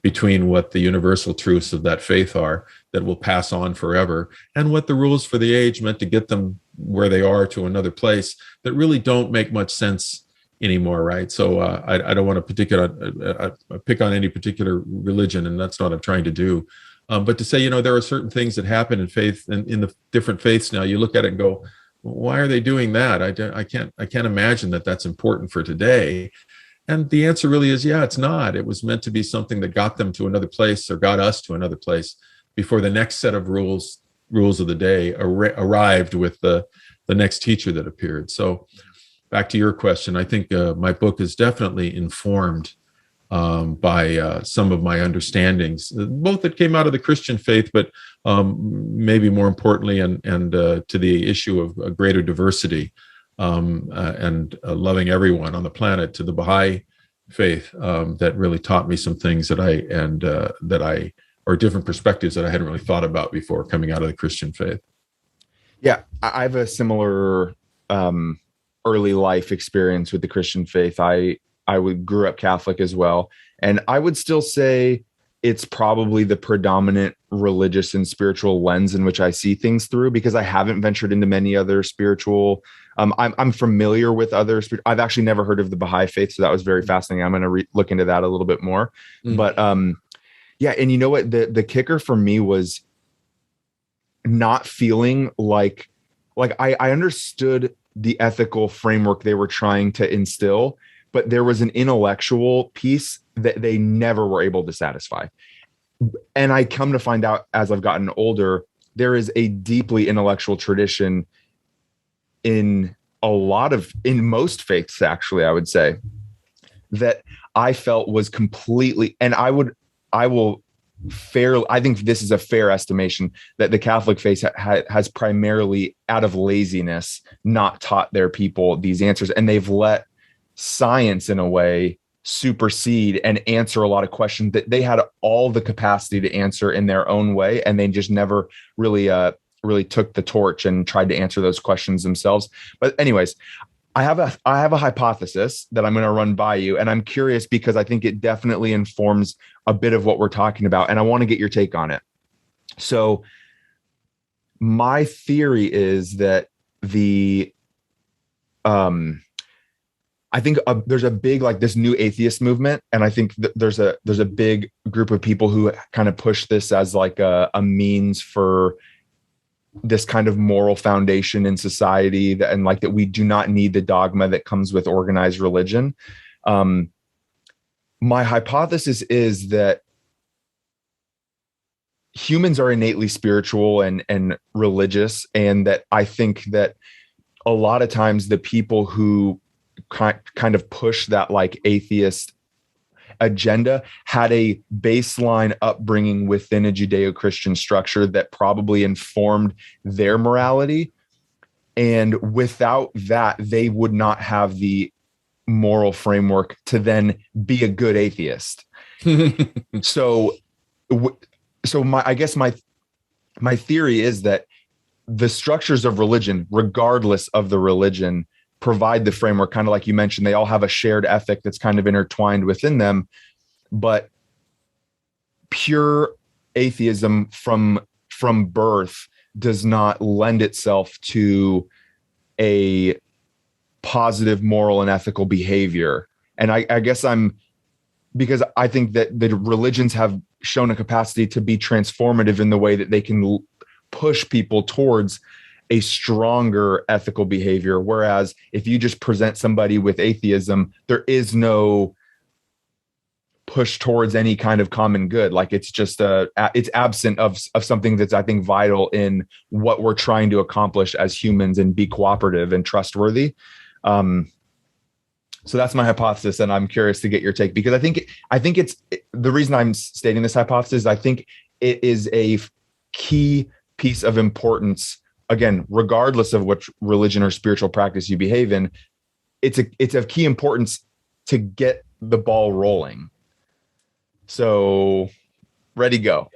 between what the universal truths of that faith are that will pass on forever, and what the rules for the age meant to get them where they are to another place that really don't make much sense anymore, right? So I don't want to pick on any particular religion, and that's not what I'm trying to do. But to say, there are certain things that happen in faith and in the different faiths now. You look at it and go, why are they doing that? I can't imagine that that's important for today. And the answer really is, yeah, it's not. It was meant to be something that got them to another place, or got us to another place, before the next set of rules of the day arrived with the next teacher that appeared. So back to your question, I think my book is definitely informed by some of my understandings, both that came out of the Christian faith, but maybe more importantly, and to the issue of greater diversity and loving everyone on the planet, to the Baha'i faith that really taught me some things or different perspectives that I hadn't really thought about before coming out of the Christian faith. Yeah, I have a similar early life experience with the Christian faith. I grew up Catholic as well, and I would still say it's probably the predominant religious and spiritual lens in which I see things through, because I haven't ventured into many other spiritual. I'm familiar with other. I've actually never heard of the Baha'i faith, so that was very fascinating. I'm going to look into that a little bit more. But yeah, and you know what? The kicker for me was not feeling like I understood the ethical framework they were trying to instill, but there was an intellectual piece that they never were able to satisfy. And I come to find out as I've gotten older, there is a deeply intellectual tradition in most faiths, actually, I would say, that I felt was completely, and I think this is a fair estimation, that the Catholic faith has primarily, out of laziness, not taught their people these answers. And they've let science, in a way, supersede and answer a lot of questions that they had all the capacity to answer in their own way. And they just never really took the torch and tried to answer those questions themselves. But anyways, I have a hypothesis that I'm going to run by you, and I'm curious because I think it definitely informs a bit of what we're talking about, and I want to get your take on it. So my theory is that I think there's a big, like, this new atheist movement, and I think there's a big group of people who kind of push this as like a means for this kind of moral foundation in society, and like that we do not need the dogma that comes with organized religion. My hypothesis is that humans are innately spiritual and religious, and that I think that a lot of times the people who kind of push that like atheist agenda had a baseline upbringing within a Judeo-Christian structure that probably informed their morality. And without that, they would not have the moral framework to then be a good atheist. So I guess my theory is that the structures of religion, regardless of the religion, provide the framework. Kind of like you mentioned, they all have a shared ethic that's kind of intertwined within them, but pure atheism from birth does not lend itself to a positive moral and ethical behavior. And I guess because I think that the religions have shown a capacity to be transformative in the way that they can push people towards a stronger ethical behavior. Whereas if you just present somebody with atheism, there is no push towards any kind of common good. Like it's just it's absent of something that's, I think, vital in what we're trying to accomplish as humans and be cooperative and trustworthy. So that's my hypothesis, and I'm curious to get your take, because I think it's the reason I'm stating this hypothesis. I think it is a key piece of importance. Again, regardless of what religion or spiritual practice you behave in, it's of key importance to get the ball rolling. So, ready, go.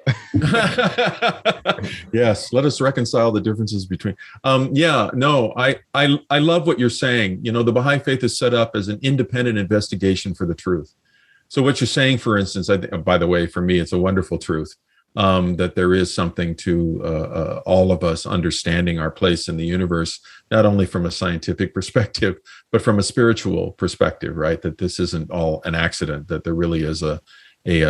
Yes, let us reconcile the differences between. I love what you're saying. The Baha'i faith is set up as an independent investigation for the truth. So what you're saying, for instance, I think, by the way, for me, it's a wonderful truth. that there is something to all of us understanding our place in the universe, not only from a scientific perspective, but from a spiritual perspective, right? That this isn't all an accident, that there really is a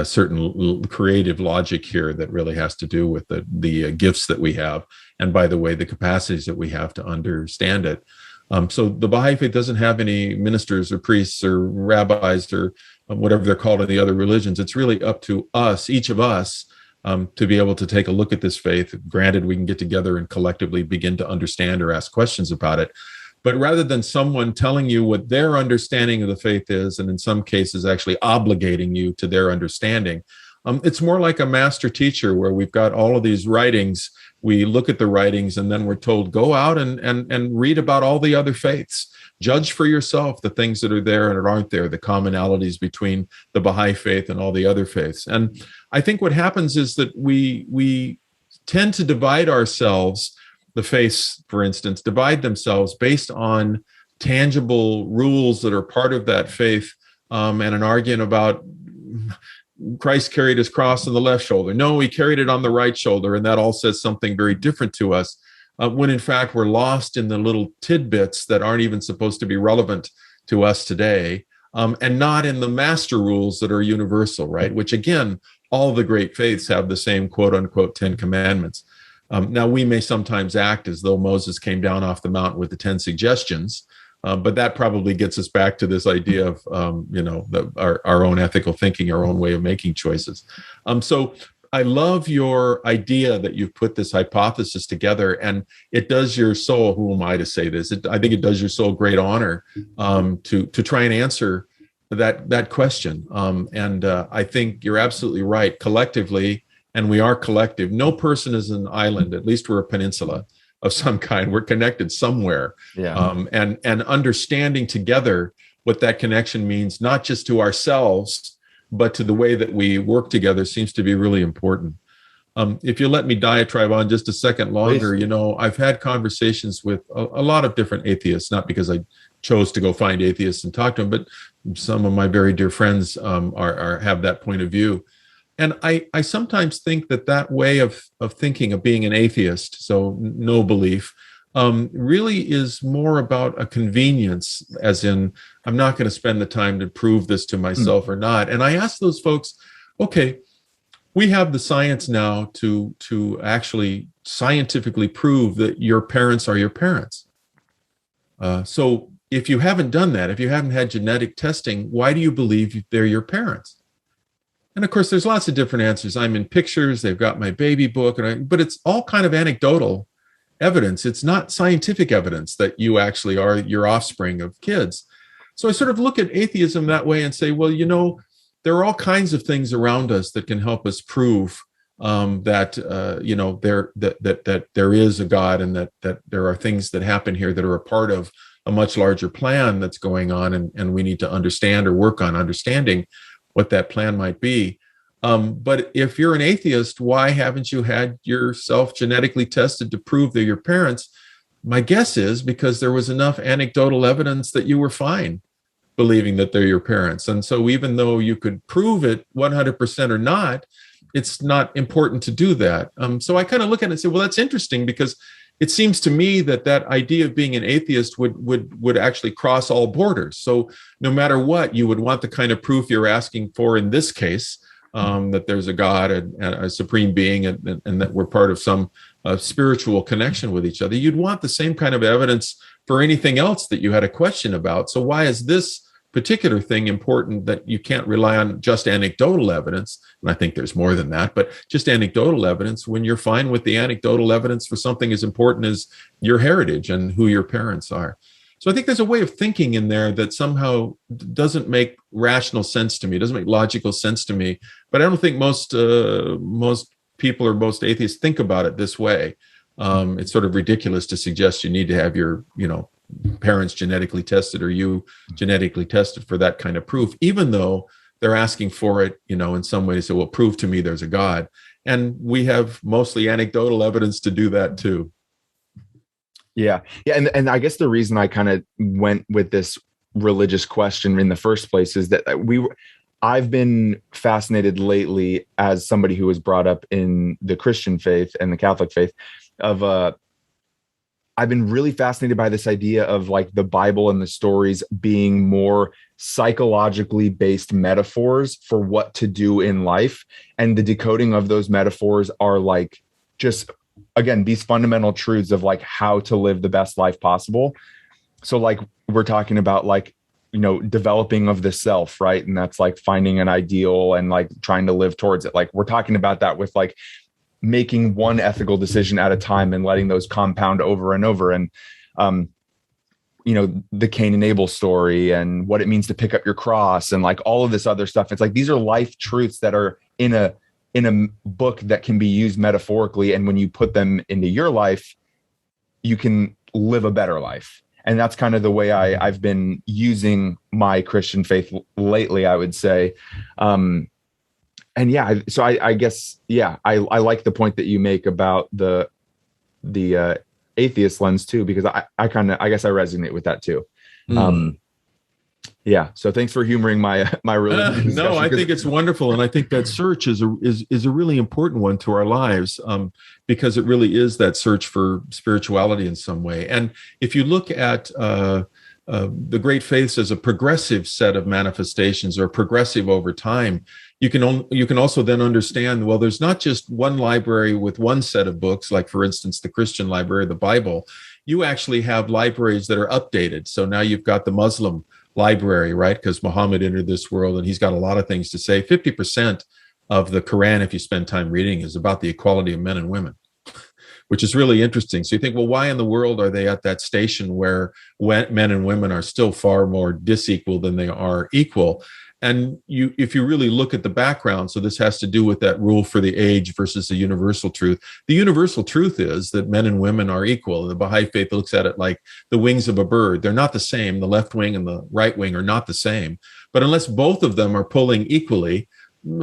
certain creative logic here that really has to do with the gifts that we have. And by the way, the capacities that we have to understand it. So the Baha'i faith doesn't have any ministers or priests or rabbis or whatever they're called in the other religions. It's really up to us, each of us, to be able to take a look at this faith. Granted, we can get together and collectively begin to understand or ask questions about it. But rather than someone telling you what their understanding of the faith is, and in some cases actually obligating you to their understanding, it's more like a master teacher where we've got all of these writings. We look at the writings and then we're told, go out and read about all the other faiths. Judge for yourself the things that are there and aren't there, the commonalities between the Baha'i faith and all the other faiths. And I think what happens is that we tend to divide ourselves, the faiths, for instance, divide themselves based on tangible rules that are part of that faith, and an argument about Christ carried his cross on the left shoulder. No, he carried it on the right shoulder, and that all says something very different to us, when in fact we're lost in the little tidbits that aren't even supposed to be relevant to us today, and not in the master rules that are universal, right? Which again, all the great faiths have the same quote unquote 10 commandments. Now, we may sometimes act as though Moses came down off the mountain with the 10 suggestions, but that probably gets us back to this idea of, our own ethical thinking, our own way of making choices. So I love your idea that you've put this hypothesis together, and it does your soul, who am I to say this? I think it does your soul great honor to try and answer that question. And I think you're absolutely right. Collectively, and we are collective. No person is an island. At least we're a peninsula of some kind. We're connected somewhere. Yeah. And understanding together what that connection means, not just to ourselves, but to the way that we work together, seems to be really important. If you let me diatribe on just a second longer, Please. I've had conversations with a lot of different atheists, not because I chose to go find atheists and talk to them, but some of my very dear friends have that point of view. And I sometimes think that way of thinking, of being an atheist, so no belief, really is more about a convenience, as in, I'm not going to spend the time to prove this to myself or not. And I ask those folks, okay, we have the science now to actually scientifically prove that your parents are your parents. So if you haven't done that, if you haven't had genetic testing, why do you believe they're your parents? And of course, there's lots of different answers. I'm in pictures, they've got my baby book, but it's all kind of anecdotal evidence. It's not scientific evidence that you actually are your offspring of kids. So I sort of look at atheism that way and say, well, there are all kinds of things around us that can help us prove that there is a God, and that there are things that happen here that are a part of a much larger plan that's going on, and we need to understand or work on understanding what that plan might be. But if you're an atheist, why haven't you had yourself genetically tested to prove they're your parents? My guess is because there was enough anecdotal evidence that you were fine believing that they're your parents. And so even though you could prove it 100% or not, it's not important to do that. So I kind of look at it and say, well, that's interesting, because it seems to me that idea of being an atheist would actually cross all borders. So no matter what, you would want the kind of proof you're asking for in this case, that there's a God and a supreme being, and that we're part of some spiritual connection with each other. You'd want the same kind of evidence for anything else that you had a question about. So why is this particular thing important that you can't rely on just anecdotal evidence? And I think there's more than that, but just anecdotal evidence, when you're fine with the anecdotal evidence for something as important as your heritage and who your parents are. So I think there's a way of thinking in there that somehow doesn't make rational sense to me, doesn't make logical sense to me. But I don't think most people or most atheists think about it this way. It's sort of ridiculous to suggest you need to have your, parents genetically tested or you genetically tested for that kind of proof, even though they're asking for it, in some ways. So, well, prove to me there's a God. And we have mostly anecdotal evidence to do that too. Yeah. And I guess the reason I kind of went with this religious question in the first place is that I've been fascinated lately as somebody who was brought up in the Christian faith and the Catholic faith of I've been really fascinated by this idea of like the Bible and the stories being more psychologically based metaphors for what to do in life. And the decoding of those metaphors are like just, again, these fundamental truths of like how to live the best life possible. So like we're talking about like, developing of the self, right? And that's like finding an ideal and like trying to live towards it. Like we're talking about that with like making one ethical decision at a time and letting those compound over and over. And, the Cain and Abel story and what it means to pick up your cross and like all of this other stuff. It's like, these are life truths that are in a book that can be used metaphorically. And when you put them into your life, you can live a better life. And that's kind of the way I've been using my Christian faith lately, I would say. And yeah, so I guess, yeah, I like the point that you make about the atheist lens too, because I guess I resonate with that too. Yeah. So thanks for humoring my religion. No, I think it's wonderful. And I think that search is a really important one to our lives, because it really is that search for spirituality in some way. And if you look at the great faiths as a progressive set of manifestations or progressive over time, you can also then understand, well, there's not just one library with one set of books, like, for instance, the Christian library, the Bible. You actually have libraries that are updated. So now you've got the Muslim library, right? Because Muhammad entered this world and he's got a lot of things to say. 50% of the Quran, if you spend time reading, is about the equality of men and women, which is really interesting. So you think, well, why in the world are they at that station where men and women are still far more disequal than they are equal? And if you really look at the background, so this has to do with that rule for the age versus the universal truth. The universal truth is that men and women are equal. The Baha'i faith looks at it like the wings of a bird. They're not the same. The left wing and the right wing are not the same. But unless both of them are pulling equally,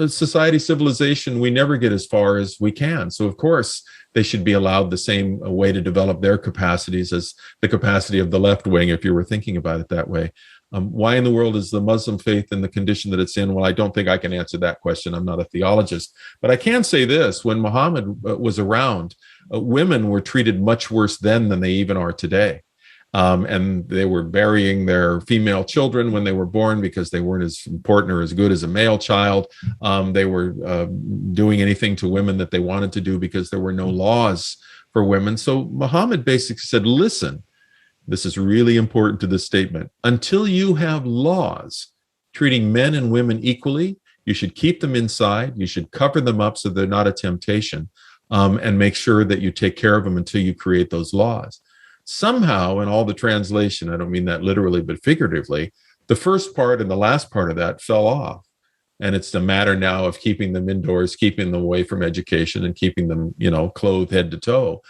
society, civilization, we never get as far as we can. So of course, they should be allowed the same way to develop their capacities as the capacity of the left wing, if you were thinking about it that way. Why in the world is the Muslim faith in the condition that it's in? Well, I don't think I can answer that question. I'm not a theologist. But I can say this. When Muhammad was around, women were treated much worse then than they even are today. And they were burying their female children when they were born because they weren't as important or as good as a male child. They were doing anything to women that they wanted to do because there were no laws for women. So Muhammad basically said, listen, this is really important to this statement. Until you have laws treating men and women equally, you should keep them inside. You should cover them up so they're not a temptation, and make sure that you take care of them until you create those laws. Somehow, in all the translation, I don't mean that literally, but figuratively, the first part and the last part of that fell off. And it's a matter now of keeping them indoors, keeping them away from education, and keeping them, clothed head to toe.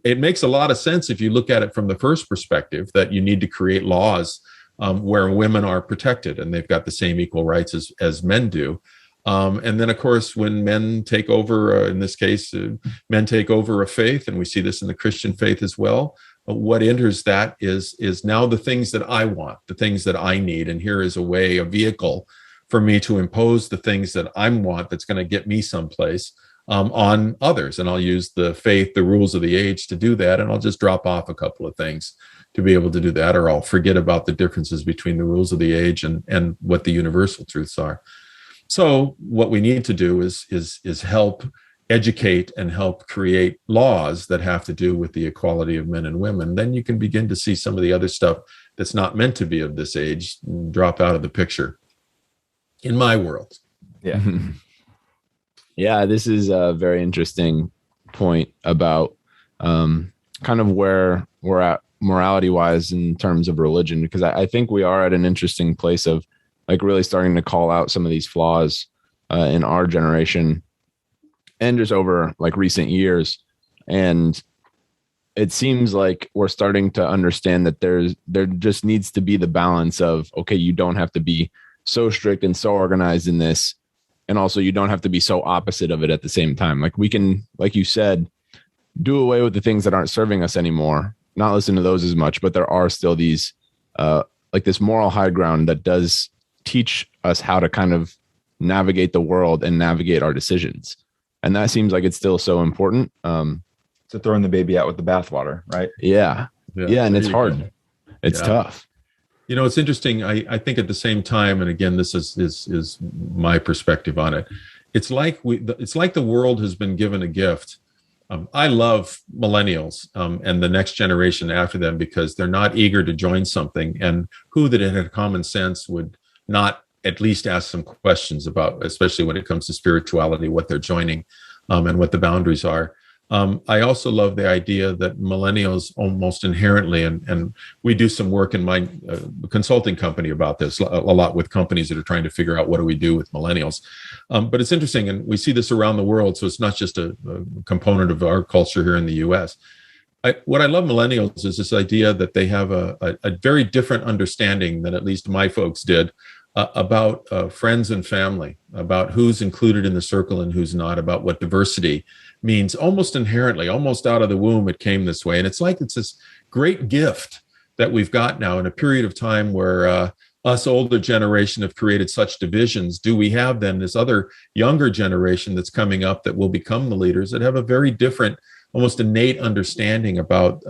It makes a lot of sense if you look at it from the first perspective, that you need to create laws where women are protected and they've got the same equal rights as men do. And then, of course, when men take over, in this case, men take over a faith, and we see this in the Christian faith as well, what enters that is now the things that I want, the things that I need. And here is a vehicle for me to impose the things that I want that's going to get me someplace on others. And I'll use the faith, the rules of the age to do that. And I'll just drop off a couple of things to be able to do that, or I'll forget about the differences between the rules of the age and what the universal truths are. So what we need to do is help educate and help create laws that have to do with the equality of men and women. Then you can begin to see some of the other stuff that's not meant to be of this age drop out of the picture in my world. Yeah. Yeah, this is a very interesting point about kind of where we're at morality wise in terms of religion, because I think we are at an interesting place of like really starting to call out some of these flaws in our generation and just over like recent years. And it seems like we're starting to understand that there just needs to be the balance of, okay, you don't have to be so strict and so organized in this, and also you don't have to be so opposite of it at the same time. Like we can, like you said, do away with the things that aren't serving us anymore, not listen to those as much, but there are still these like this moral high ground that does teach us how to kind of navigate the world and navigate our decisions. And that seems like it's still so important. So throwing the baby out with the bathwater, right? Yeah. And it's hard. It's tough. You know, it's interesting. I think at the same time, and again, this is my perspective on it. It's like the world has been given a gift. I love millennials and the next generation after them because they're not eager to join something, and who that had common sense would not at least ask some questions about, especially when it comes to spirituality, what they're joining and what the boundaries are. I also love the idea that millennials almost inherently, and we do some work in my consulting company about this a lot with companies that are trying to figure out what do we do with millennials. But it's interesting, and we see this around the world, so it's not just a component of our culture here in the US. What I love millennials is this idea that they have a very different understanding than at least my folks did about friends and family, about who's included in the circle and who's not, about what diversity means. Almost inherently, almost out of the womb, it came this way. And it's like it's this great gift that we've got now in a period of time where us older generation have created such divisions. Do we have then this other younger generation that's coming up that will become the leaders that have a very different, almost innate understanding about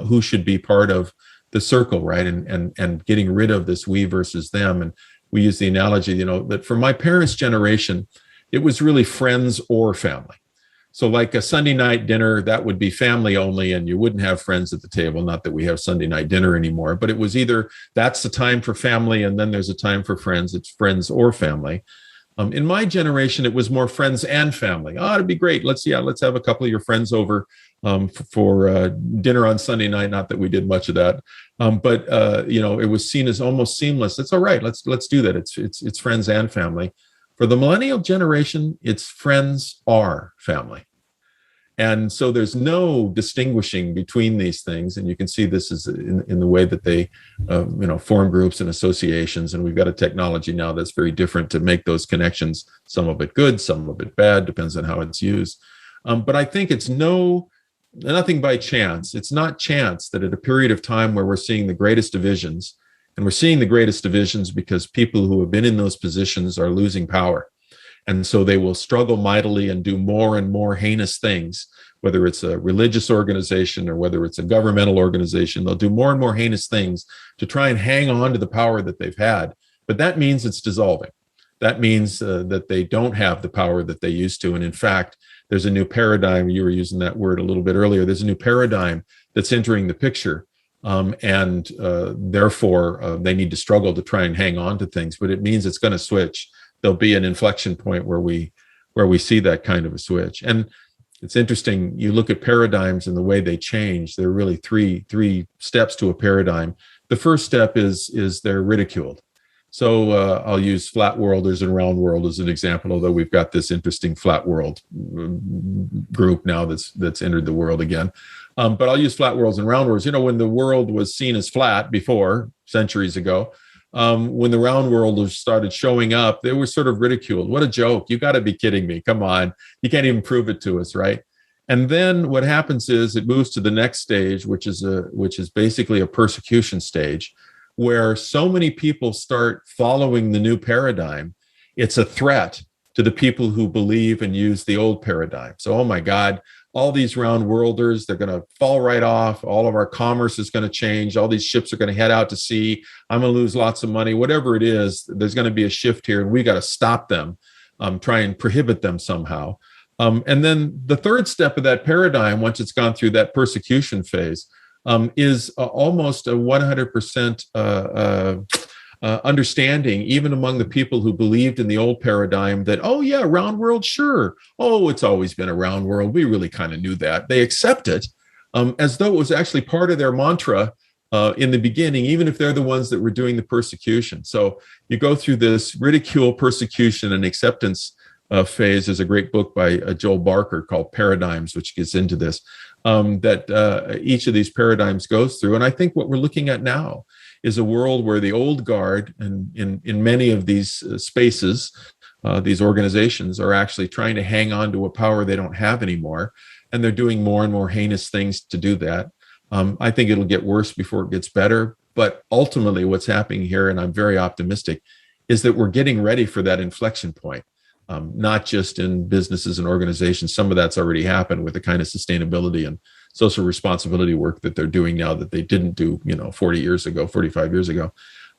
who should be part of the circle, right? And getting rid of this we versus them. And we use the analogy, you know, that for my parents' generation, it was really friends or family. So like a Sunday night dinner, that would be family only, and you wouldn't have friends at the table. Not that we have Sunday night dinner anymore, but it was either that's the time for family and then there's a time for friends. It's friends or family. In my generation, it was more friends and family. Oh, it'd be great. Let's have a couple of your friends over for dinner on Sunday night. Not that we did much of that, but you know, it was seen as almost seamless. It's all right. Let's do that. It's friends and family. For the millennial generation, it's friends are family. And so there's no distinguishing between these things. And you can see this is in the way that they form groups and associations. And we've got a technology now that's very different to make those connections, some of it good, some of it bad, depends on how it's used. But I think it's nothing by chance. It's not chance that at a period of time where we're seeing the greatest divisions, and we're seeing the greatest divisions because people who have been in those positions are losing power. And so they will struggle mightily and do more and more heinous things, whether it's a religious organization or whether it's a governmental organization. They'll do more and more heinous things to try and hang on to the power that they've had. But that means it's dissolving. That means that they don't have the power that they used to. And in fact, there's a new paradigm. You were using that word a little bit earlier. There's a new paradigm that's entering the picture. Therefore, they need to struggle to try and hang on to things. But it means it's going to switch. There'll be an inflection point where we see that kind of a switch. And it's interesting, you look at paradigms and the way they change. There are really three steps to a paradigm. The first step is they're ridiculed. So I'll use flat worlders and round world as an example, although we've got this interesting flat world group now that's entered the world again. But I'll use flat worlds and round worlds. You know, when the world was seen as flat before, centuries ago, when the round worlders started showing up, they were sort of ridiculed. What a joke. You got to be kidding me. Come on. You can't even prove it to us, right? And then what happens is it moves to the next stage, which is basically a persecution stage, where so many people start following the new paradigm. It's a threat to the people who believe and use the old paradigm. So, oh my God, all these round worlders, they're going to fall right off. All of our commerce is going to change. All these ships are going to head out to sea. I'm going to lose lots of money. Whatever it is, there's going to be a shift here, and we got to stop them, try and prohibit them somehow. And then the third step of that paradigm, once it's gone through that persecution phase, is almost a 100% understanding, even among the people who believed in the old paradigm, that, oh yeah, round world, sure. Oh, it's always been a round world. We really kind of knew that. They accept it as though it was actually part of their mantra in the beginning, even if they're the ones that were doing the persecution. So you go through this ridicule, persecution, and acceptance phase. There's a great book by Joel Barker called Paradigms, which gets into this, that each of these paradigms goes through. And I think what we're looking at now is a world where the old guard, and in many of these spaces, these organizations are actually trying to hang on to a power they don't have anymore. And they're doing more and more heinous things to do that. I think it'll get worse before it gets better. But ultimately what's happening here, and I'm very optimistic, is that we're getting ready for that inflection point. Not just in businesses and organizations. Some of that's already happened with the kind of sustainability and social responsibility work that they're doing now that they didn't do, 40 years ago, 45 years ago.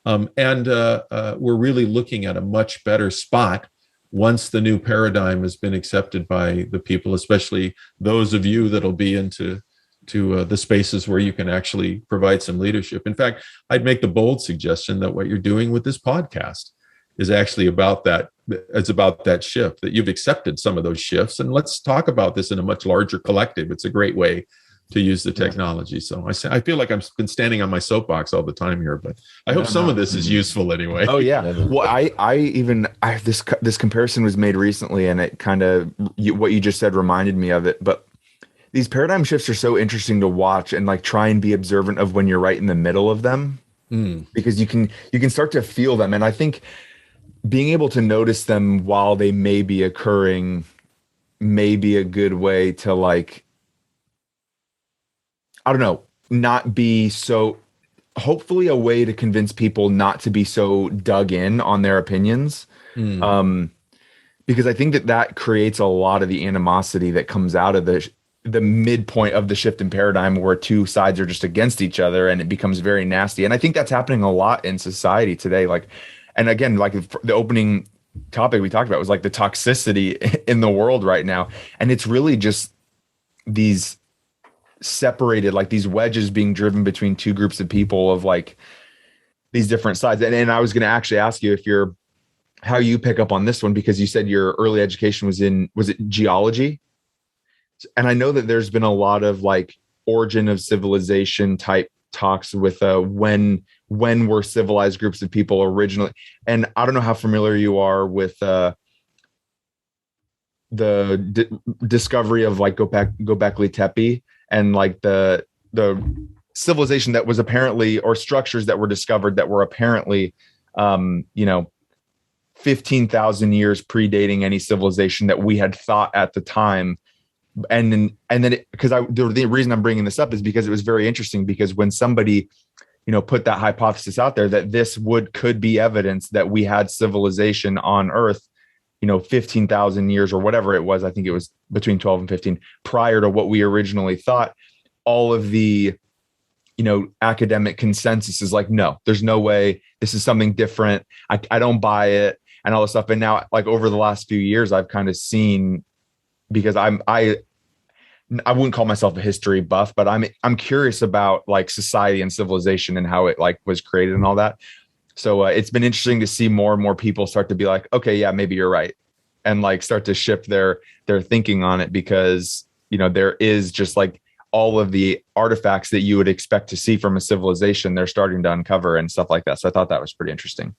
We're really looking at a much better spot once the new paradigm has been accepted by the people, especially those of you that'll be into the spaces where you can actually provide some leadership. In fact, I'd make the bold suggestion that what you're doing with this podcast is actually about that. It's about that shift, that you've accepted some of those shifts. And let's talk about this in a much larger collective. It's a great way to use the technology. So I feel like I've been standing on my soapbox all the time here, but I hope some of this is useful anyway. Oh yeah. Well, I this comparison was made recently, and it kind of, what you just said reminded me of it. But these paradigm shifts are so interesting to watch and like try and be observant of when you're right in the middle of them, because you can start to feel them. And I think being able to notice them while they may be occurring may be a good way to, like, I don't know, not be so, hopefully a way to convince people not to be so dug in on their opinions. Because I think that creates a lot of the animosity that comes out of the midpoint of the shift in paradigm, where two sides are just against each other and it becomes very nasty. And I think that's happening a lot in society today. Like, and again, like the opening topic we talked about was like the toxicity in the world right now. And it's really just these separated, like these wedges being driven between two groups of people of like these different sides. And I was going to actually ask you how you pick up on this one, because you said your early education was it geology? And I know that there's been a lot of like origin of civilization type talks with when were civilized groups of people originally. And I don't know how familiar you are with the discovery of like Göbekli Tepe and like the civilization that was apparently, or structures that were discovered that were apparently 15,000 years predating any civilization that we had thought at the time. And then the reason I'm bringing this up is because it was very interesting, because when somebody, put that hypothesis out there that this could be evidence that we had civilization on Earth, 15,000 years or whatever it was, I think it was between 12 and 15 prior to what we originally thought, all of the, academic consensus is like, no, there's no way, this is something different. I don't buy it and all this stuff. And now, like over the last few years, I've kind of seen, because I wouldn't call myself a history buff, but I'm curious about like society and civilization and how it like was created and all that. So it's been interesting to see more and more people start to be like, okay, yeah, maybe you're right, and like start to shift their thinking on it, because there is just like all of the artifacts that you would expect to see from a civilization, they're starting to uncover and stuff like that. So I thought that was pretty interesting.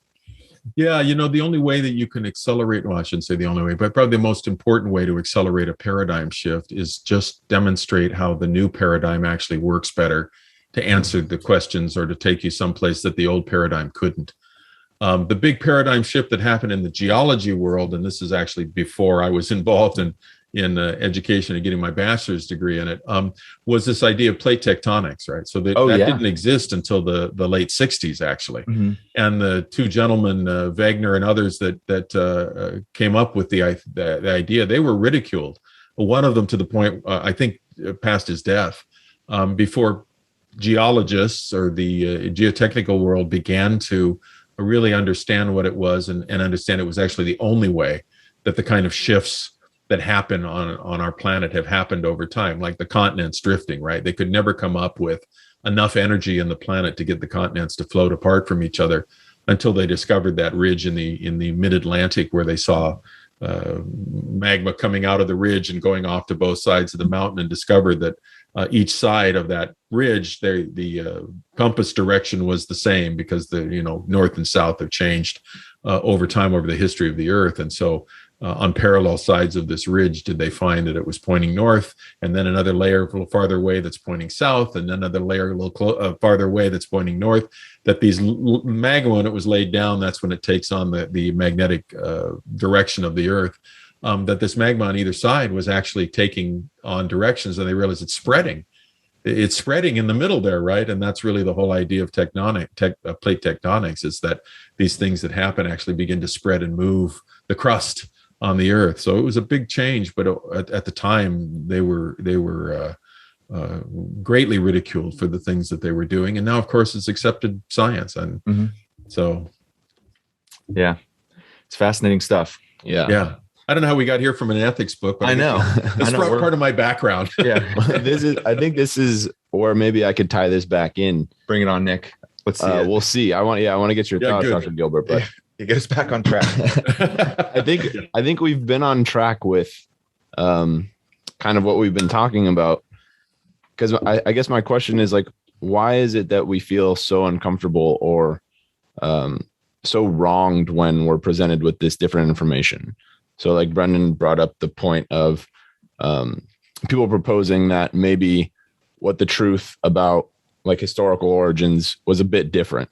Yeah, the only way that you can accelerate, well, I shouldn't say the only way, but probably the most important way to accelerate a paradigm shift is just demonstrate how the new paradigm actually works better to answer the questions or to take you someplace that the old paradigm couldn't. The big paradigm shift that happened in the geology world, and this is actually before I was involved in education and getting my bachelor's degree in it, was this idea of plate tectonics, right? So that didn't exist until the late 60s, actually. Mm-hmm. And the two gentlemen, Wagner and others that came up with the idea, they were ridiculed. One of them to the point, I think, past his death, before geologists or the geotechnical world began to really understand what it was and understand it was actually the only way that the kind of shifts that happen on our planet have happened over time, like the continents drifting, right? They could never come up with enough energy in the planet to get the continents to float apart from each other until they discovered that ridge in the mid-Atlantic, where they saw magma coming out of the ridge and going off to both sides of the mountain, and discovered that each side of that ridge, the compass direction was the same, because the north and south have changed over time, over the history of the Earth. And so on parallel sides of this ridge did they find that it was pointing north, and then another layer a little farther away that's pointing south, and another layer a little farther away that's pointing north, that these magma, when it was laid down, that's when it takes on the magnetic direction of the Earth, that this magma on either side was actually taking on directions, and they realized it's spreading. it's spreading in the middle there, right? And that's really the whole idea of plate tectonics, is that these things that happen actually begin to spread and move the crust on the earth. So it was a big change, but at the time they were greatly ridiculed for the things that they were doing. And now, of course, it's accepted science. And so. Yeah. It's fascinating stuff. Yeah. I don't know how we got here from an ethics book, but I know. It's part of my background. Yeah. I think this is, or maybe I could tie this back in. Bring it on, Nick. Let's see. We'll see. I want to get your thoughts, good. Dr. Gilbert, but You get us back on track. I think we've been on track with kind of what we've been talking about. Because I guess my question is, like, why is it that we feel so uncomfortable or so wronged when we're presented with this different information? So like Brendan brought up the point of people proposing that maybe what the truth about like historical origins was a bit different.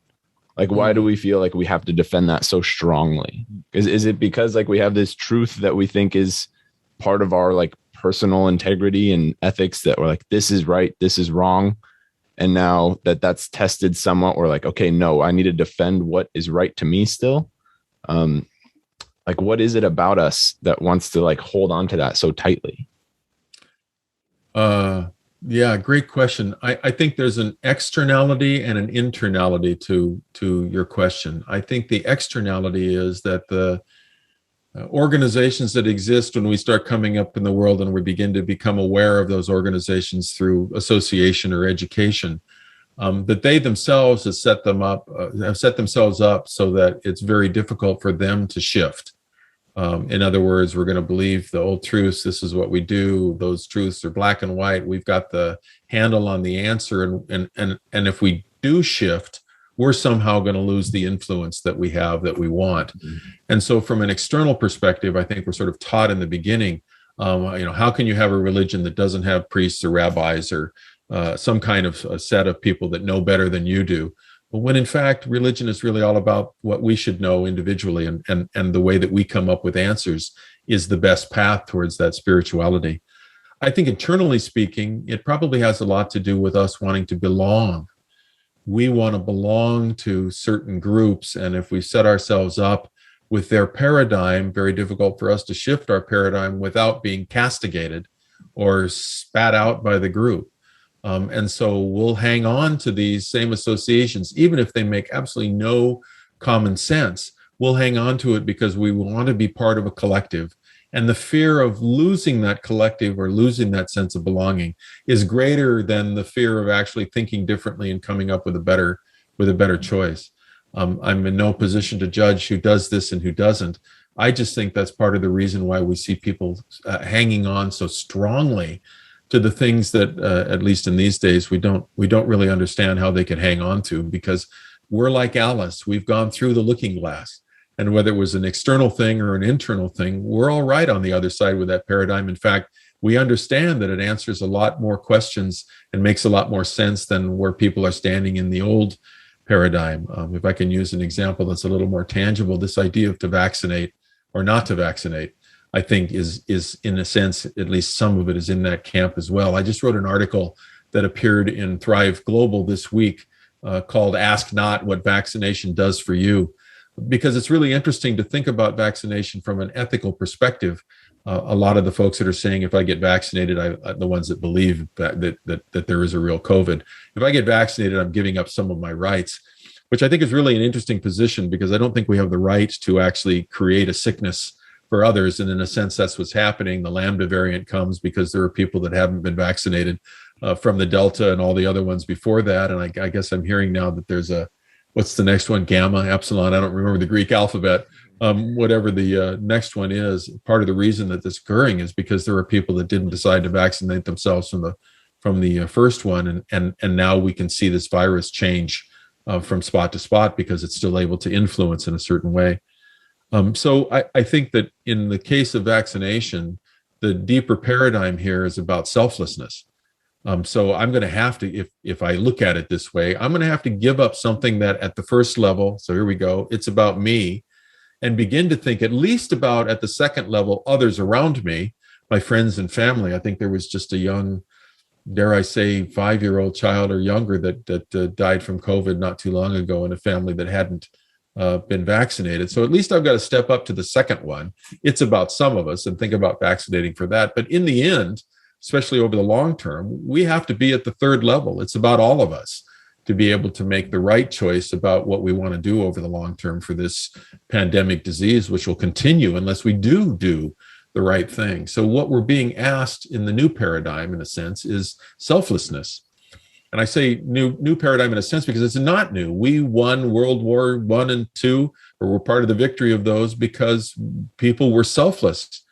Like, why do we feel like we have to defend that so strongly? Is it because like we have this truth that we think is part of our like personal integrity and ethics, that we're like, this is right, this is wrong? And now that that's tested somewhat, we're like, okay, no, I need to defend what is right to me still. Like, what is it about us that wants to like hold on to that so tightly? Yeah, great question. I think there's an externality and an internality to your question. I think the externality is that the organizations that exist when we start coming up in the world and we begin to become aware of those organizations through association or education, that they themselves have set themselves up so that it's very difficult for them to shift. In other words, we're going to believe the old truths. This is what we do. Those truths are black and white. We've got the handle on the answer. And if we do shift, we're somehow going to lose the influence that we have, that we want. And so from an external perspective, I think we're sort of taught in the beginning, how can you have a religion that doesn't have priests or rabbis or some kind of a set of people that know better than you do? But when in fact, religion is really all about what we should know individually, and the way that we come up with answers is the best path towards that spirituality. I think internally speaking, it probably has a lot to do with us wanting to belong. We want to belong to certain groups, and if we set ourselves up with their paradigm, very difficult for us to shift our paradigm without being castigated or spat out by the group. And so we'll hang on to these same associations, even if they make absolutely no common sense. We'll hang on to it because we want to be part of a collective. And the fear of losing that collective or losing that sense of belonging is greater than the fear of actually thinking differently and coming up with a better choice. I'm in no position to judge who does this and who doesn't. I just think that's part of the reason why we see people hanging on so strongly to the things that, at least in these days, we don't really understand how they can hang on to, because we're like Alice. We've gone through the looking glass, and whether it was an external thing or an internal thing, we're all right on the other side with that paradigm. In fact, we understand that it answers a lot more questions and makes a lot more sense than where people are standing in the old paradigm. If I can use an example that's a little more tangible, this idea of to vaccinate or not to vaccinate, I think is in a sense, at least some of it is in that camp as well. I just wrote an article that appeared in Thrive Global this week called Ask Not What Vaccination Does for You, because it's really interesting to think about vaccination from an ethical perspective. A lot of the folks that are saying, if I get vaccinated, the ones that believe that there is a real COVID, if I get vaccinated, I'm giving up some of my rights, which I think is really an interesting position, because I don't think we have the right to actually create a sickness for others. And in a sense, that's what's happening. The Lambda variant comes because there are people that haven't been vaccinated from the Delta and all the other ones before that. And I guess I'm hearing now that there's what's the next one? Gamma, Epsilon. I don't remember the Greek alphabet. Whatever the next one is, part of the reason that this is occurring is because there are people that didn't decide to vaccinate themselves from the first one. And now we can see this virus change from spot to spot because it's still able to influence in a certain way. So I think that in the case of vaccination, the deeper paradigm here is about selflessness. So I'm going to have to, if I look at it this way, I'm going to have to give up something that at the first level, so here we go, it's about me, and begin to think at least about, at the second level, others around me, my friends and family. I think there was just a young dare I say, 5-year-old child or younger that died from COVID not too long ago in a family that hadn't been vaccinated. So at least I've got to step up to the second one. It's about some of us and think about vaccinating for that. But in the end, especially over the long term, we have to be at the third level. It's about all of us to be able to make the right choice about what we want to do over the long term for this pandemic disease, which will continue unless we do the right thing. So what we're being asked in the new paradigm, in a sense, is selflessness. And I say new paradigm in a sense because it's not new. We won World War I and II, or were part of the victory of those because people were selfless.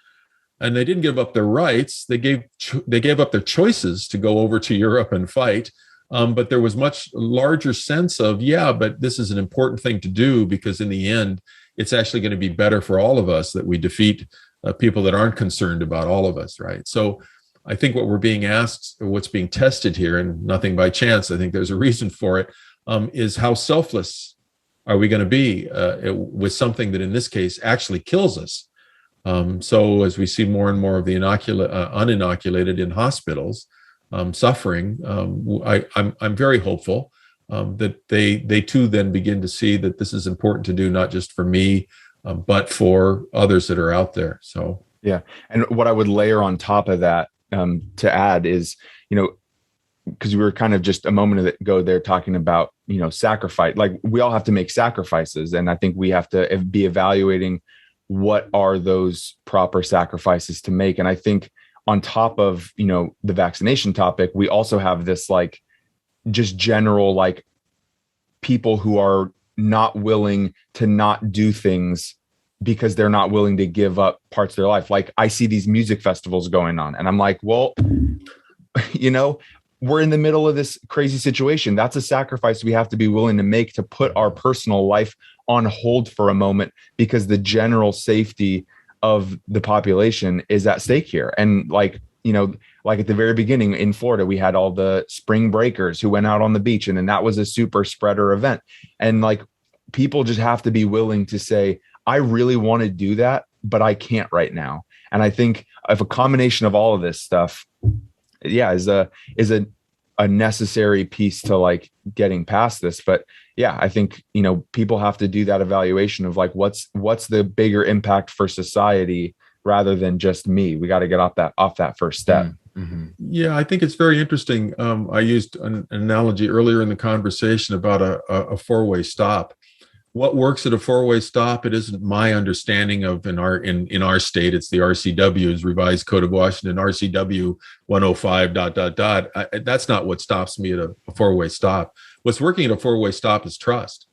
And they didn't give up their rights. They gave up their choices to go over to Europe and fight. But there was much larger sense of, but this is an important thing to do because in the end, it's actually going to be better for all of us that we defeat people that aren't concerned about all of us, right? So I think what we're being asked, or what's being tested here, and nothing by chance, I think there's a reason for it, is how selfless are we going to be with something that in this case actually kills us? So as we see more and more of the uninoculated in hospitals suffering, I'm very hopeful that they too then begin to see that this is important to do, not just for me, but for others that are out there. So yeah, and what I would layer on top of that to add is, because we were kind of just a moment ago there talking about, sacrifice. Like we all have to make sacrifices, and I think we have to be evaluating what are those proper sacrifices to make. And I think on top of, the vaccination topic, we also have this like just general like people who are not willing to not do things because they're not willing to give up parts of their life. Like I see these music festivals going on and I'm like, well, we're in the middle of this crazy situation. That's a sacrifice we have to be willing to make to put our personal life on hold for a moment because the general safety of the population is at stake here. And like at the very beginning in Florida, we had all the spring breakers who went out on the beach, and then that was a super spreader event. And like people just have to be willing to say, I really want to do that, but I can't right now. And I think if a combination of all of this stuff, is a necessary piece to like getting past this. But I think, people have to do that evaluation of like, what's the bigger impact for society rather than just me. We got to get off that first step. Mm-hmm. Yeah, I think it's very interesting. I used an analogy earlier in the conversation about a four-way stop. What works at a four-way stop? It isn't my understanding of in our state. It's the RCW's Revised Code of Washington, RCW 105. ... That's not what stops me at a four-way stop. What's working at a four-way stop is trust.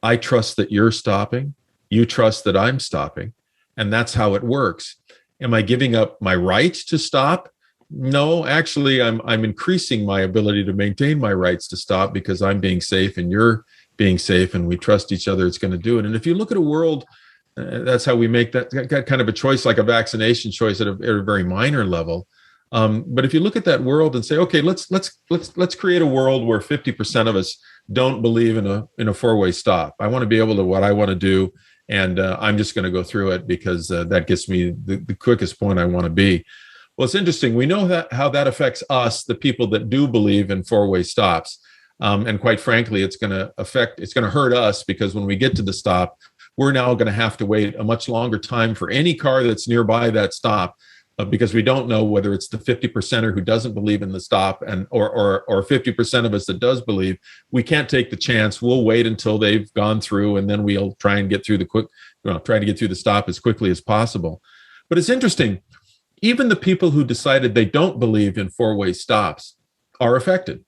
I trust that you're stopping. You trust that I'm stopping, and that's how it works. Am I giving up my right to stop? No, actually, I'm increasing my ability to maintain my rights to stop because I'm being safe and you're being safe, and we trust each other. It's going to do it. And if you look at a world, that's how we make that kind of a choice, like a vaccination choice at a very minor level. But if you look at that world and say, okay, let's create a world where 50% of us don't believe in a four-way stop. I want to be able to what I want to do, and I'm just going to go through it because that gets me the quickest point I want to be. Well, it's interesting. We know how that affects us, the people that do believe in four-way stops. And quite frankly, it's going to hurt us because when we get to the stop, we're now going to have to wait a much longer time for any car that's nearby that stop because we don't know whether it's the 50%er who doesn't believe in the stop or 50% of us that does believe. We can't take the chance. We'll wait until they've gone through, and then we'll try and get through the stop as quickly as possible. But it's interesting. Even the people who decided they don't believe in four-way stops are affected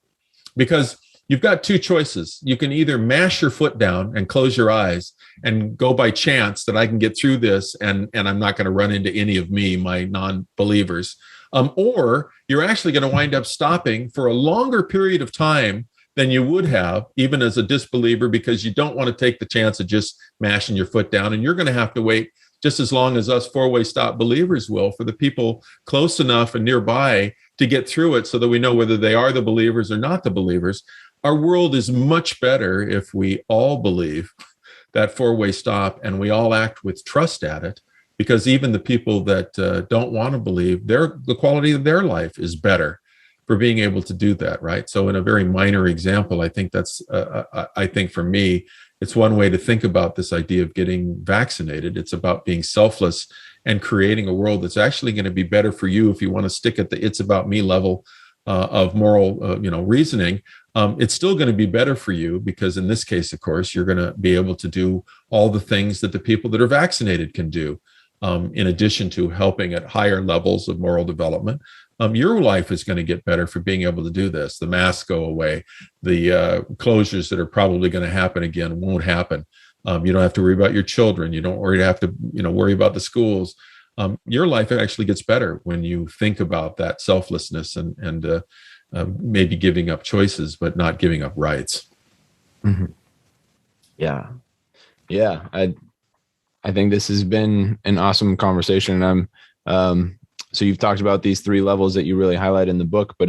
because you've got two choices. You can either mash your foot down and close your eyes and go by chance that I can get through this and I'm not going to run into any of my non-believers. Or you're actually going to wind up stopping for a longer period of time than you would have, even as a disbeliever, because you don't want to take the chance of just mashing your foot down. And you're going to have to wait just as long as us four-way stop believers will for the people close enough and nearby to get through it so that we know whether they are the believers or not the believers. Our world is much better if we all believe that four-way stop and we all act with trust at it, because even the people that don't want to believe, the quality of their life is better for being able to do that, right? So in a very minor example, I think that's, I think for me, it's one way to think about this idea of getting vaccinated. It's about being selfless and creating a world that's actually going to be better for you if you want to stick at the it's about me level of moral, reasoning. It's still going to be better for you because in this case, of course, you're going to be able to do all the things that the people that are vaccinated can do, in addition to helping at higher levels of moral development. Your life is going to get better for being able to do this. The masks go away. The closures that are probably going to happen again won't happen. You don't have to worry about your children. You don't have to worry about the schools. Your life actually gets better when you think about that selflessness and maybe giving up choices, but not giving up rights. Mm-hmm. Yeah. I think this has been an awesome conversation. So you've talked about these 3 levels that you really highlight in the book, but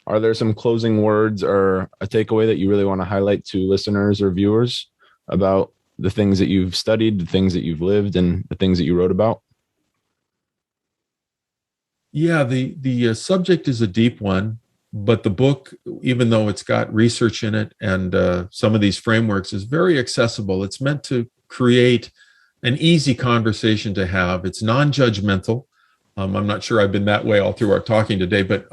are there some closing words or a takeaway that you really want to highlight to listeners or viewers about the things that you've studied, the things that you've lived, and the things that you wrote about? Yeah, the subject is a deep one, but the book, even though it's got research in it and some of these frameworks, is very accessible. It's meant to create an easy conversation to have. It's non-judgmental. I'm not sure I've been that way all through our talking today, but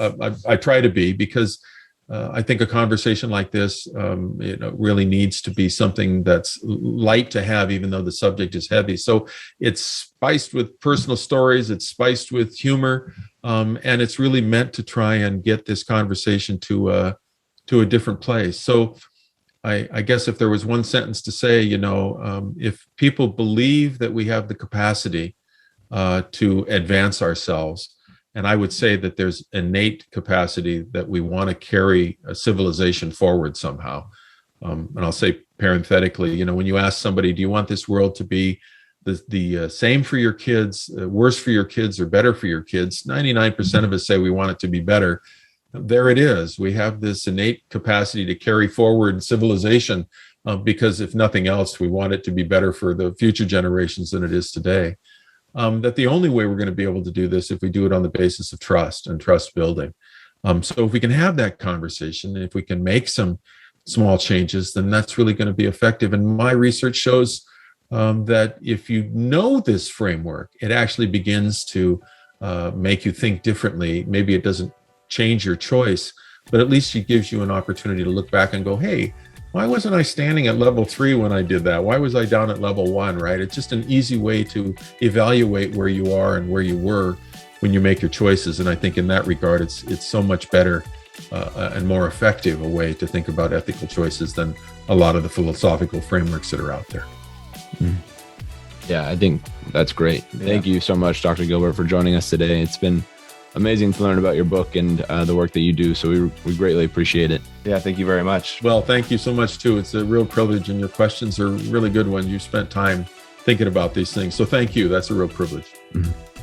I try to be, because I think a conversation like this really needs to be something that's light to have, even though the subject is heavy. So it's spiced with personal stories, it's spiced with humor, and it's really meant to try and get this conversation to a different place. So I guess if there was one sentence to say, if people believe that we have the capacity to advance ourselves, and I would say that there's innate capacity that we want to carry a civilization forward somehow. And I'll say parenthetically, when you ask somebody, do you want this world to be the same for your kids, worse for your kids, or better for your kids? 99% of us say we want it to be better. There it is. We have this innate capacity to carry forward civilization because if nothing else, we want it to be better for the future generations than it is today. That the only way we're going to be able to do this if we do it on the basis of trust and trust building. So if we can have that conversation, and if we can make some small changes, then that's really going to be effective. And my research shows that if you know this framework, it actually begins to make you think differently. Maybe it doesn't change your choice, but at least it gives you an opportunity to look back and go, hey, why wasn't I standing at level 3 when I did that? Why was I down at level 1, right? It's just an easy way to evaluate where you are and where you were when you make your choices. And I think in that regard, it's so much better and more effective a way to think about ethical choices than a lot of the philosophical frameworks that are out there. Mm. Yeah, I think that's great. Yeah. Thank you so much, Dr. Gilbert, for joining us today. It's been amazing to learn about your book and the work that you do. So we greatly appreciate it. Yeah, thank you very much. Well, thank you so much too. It's a real privilege, and your questions are really good ones. You spent time thinking about these things. So thank you. That's a real privilege. Mm-hmm.